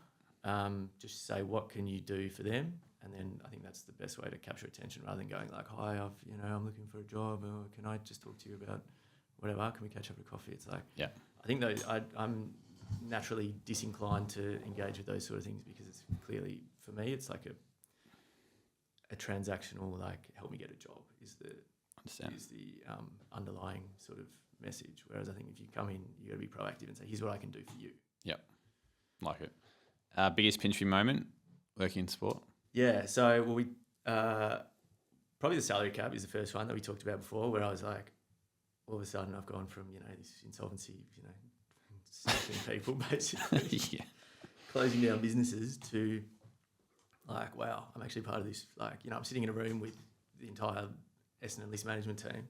just say, what can you do for them? And then I think that's the best way to capture attention, rather than going like, hi, I'm looking for a job, or can I just talk to you about whatever? Can we catch up for coffee? It's like, I think I'm naturally disinclined to engage with those sort of things, because it's clearly, for me, it's like a transactional, like, help me get a job is the underlying sort of message. Whereas I think if you come in, you got to be proactive and say, here's what I can do for you. Yep. Like it. Biggest pinch me moment working in sport? Yeah, so we probably the salary cap is the first one that we talked about before, where I was like, all of a sudden I've gone from, this insolvency, 16 people basically, closing down businesses, to like, wow, I'm actually part of this. Like, I'm sitting in a room with the entire Essendon list management team.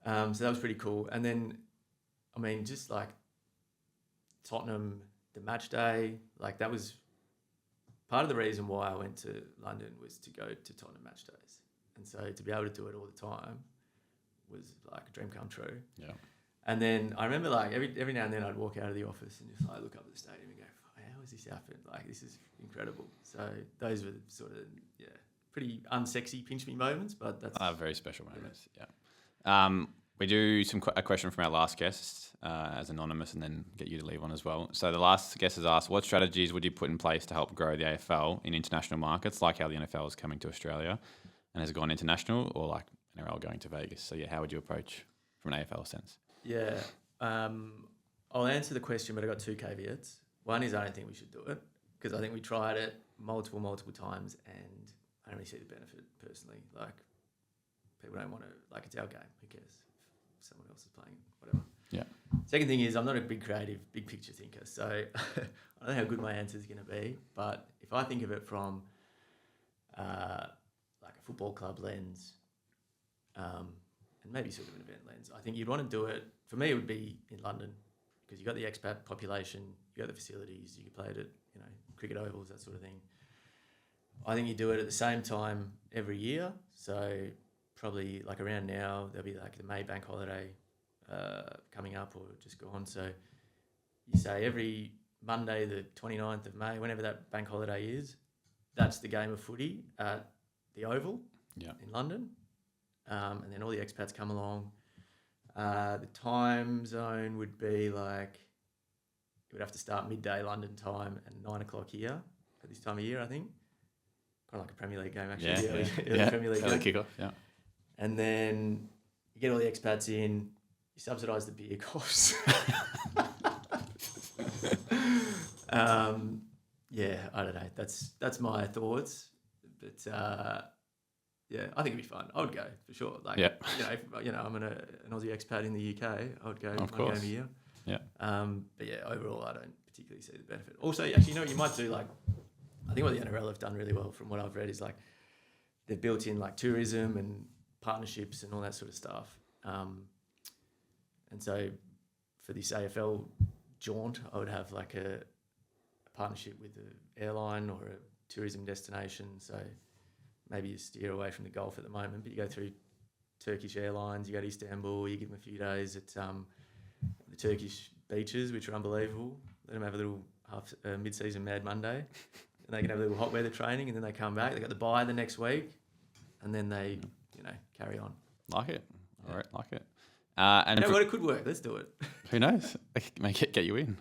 So that was pretty cool. And then, just like Tottenham, the match day, like that was part of the reason why I went to London, was to go to Tottenham match days. And so to be able to do it all the time was like a dream come true. Yeah. And then I remember like every now and then I'd walk out of the office and just like look up at the stadium and go, how has this happened? Like, this is incredible. So those were sort of, pretty unsexy pinch me moments, but that's very special moments. Yeah. We do a question from our last guest as anonymous, and then get you to leave on as well. So the last guest has asked, what strategies would you put in place to help grow the AFL in international markets, like how the NFL is coming to Australia and has gone international, or like NRL going to Vegas? So how would you approach from an AFL sense? Yeah. I'll answer the question, but I've got two caveats. One is I don't think we should do it, because I think we tried it multiple times and I don't really see the benefit personally. Like, people don't want to, like, it's our game. Who cares if someone else is playing, whatever. Yeah. Second thing is I'm not a big creative, big picture thinker. So I don't know how good my answer is going to be, but if I think of it from like a football club lens, and and maybe sort of an event lens. I think you'd want to do it, for me it would be in London, because you've got the expat population, you've got the facilities, you can play it at, cricket ovals, that sort of thing. I think you do it at the same time every year. So probably like around now, there'll be like the May bank holiday coming up or just gone. So you say every Monday, the 29th of May, whenever that bank holiday is, that's the game of footy at the Oval in London. And then all the expats come along. The time zone would be like, it would have to start midday London time and 9 o'clock here at this time of year, I think. Kind of like a Premier League game, actually. Yeah. Premier League Early game. kickoff, yeah. And then you get all the expats in, you subsidise the beer costs. I don't know. That's my thoughts. But I think it'd be fun. I would go for sure. Like, if, I'm an Aussie expat in the UK, I would go Of one course. game a year. Yeah. Overall, I don't particularly see the benefit. Also, actually, you might do like, I think what the NRL have done really well from what I've read is like they've built in like tourism and partnerships and all that sort of stuff. And so for this AFL jaunt, I would have like a partnership with an airline or a tourism destination. So maybe you steer away from the Gulf at the moment, but you go through Turkish Airlines, you go to Istanbul, you give them a few days at the Turkish beaches, which are unbelievable. Let them have a little mid-season Mad Monday, and they can have a little hot weather training, and then they come back. They got the bye the next week, and then they, carry on. Like it. All right, like it. But it could work. Let's do it. Who knows? Make it get you in.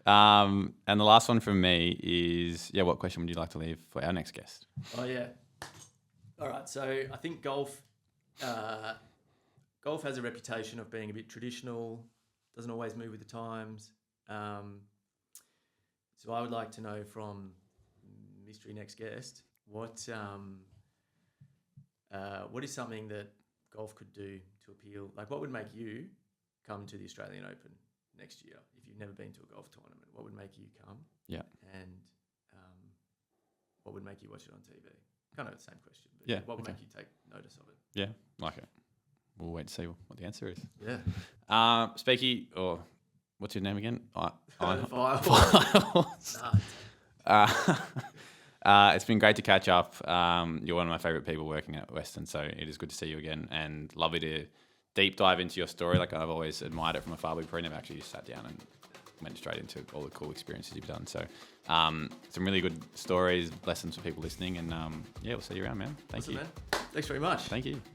And the last one from me is, what question would you like to leave for our next guest? Oh, yeah. All right. So I think golf has a reputation of being a bit traditional, doesn't always move with the times. So I would like to know from mystery next guest, what is something that golf could do to appeal? Like, what would make you come to the Australian Open next year if you've never been to a golf tournament? What would make you come? Yeah. And what would make you watch it on TV? Kind of the same question, but what would make you take notice of it? Yeah, like it. We'll wait to see what the answer is. Yeah. Speake, or what's your name again? It's been great to catch up. You're one of my favourite people working at Western, so it is good to see you again, and lovely to deep dive into your story. Like, I've always admired it from afar. We've probably never actually just sat down and went straight into all the cool experiences you've done. So some really good stories, lessons for people listening, and we'll see you around, man. Thank you. Man. Thanks very much. Thank you.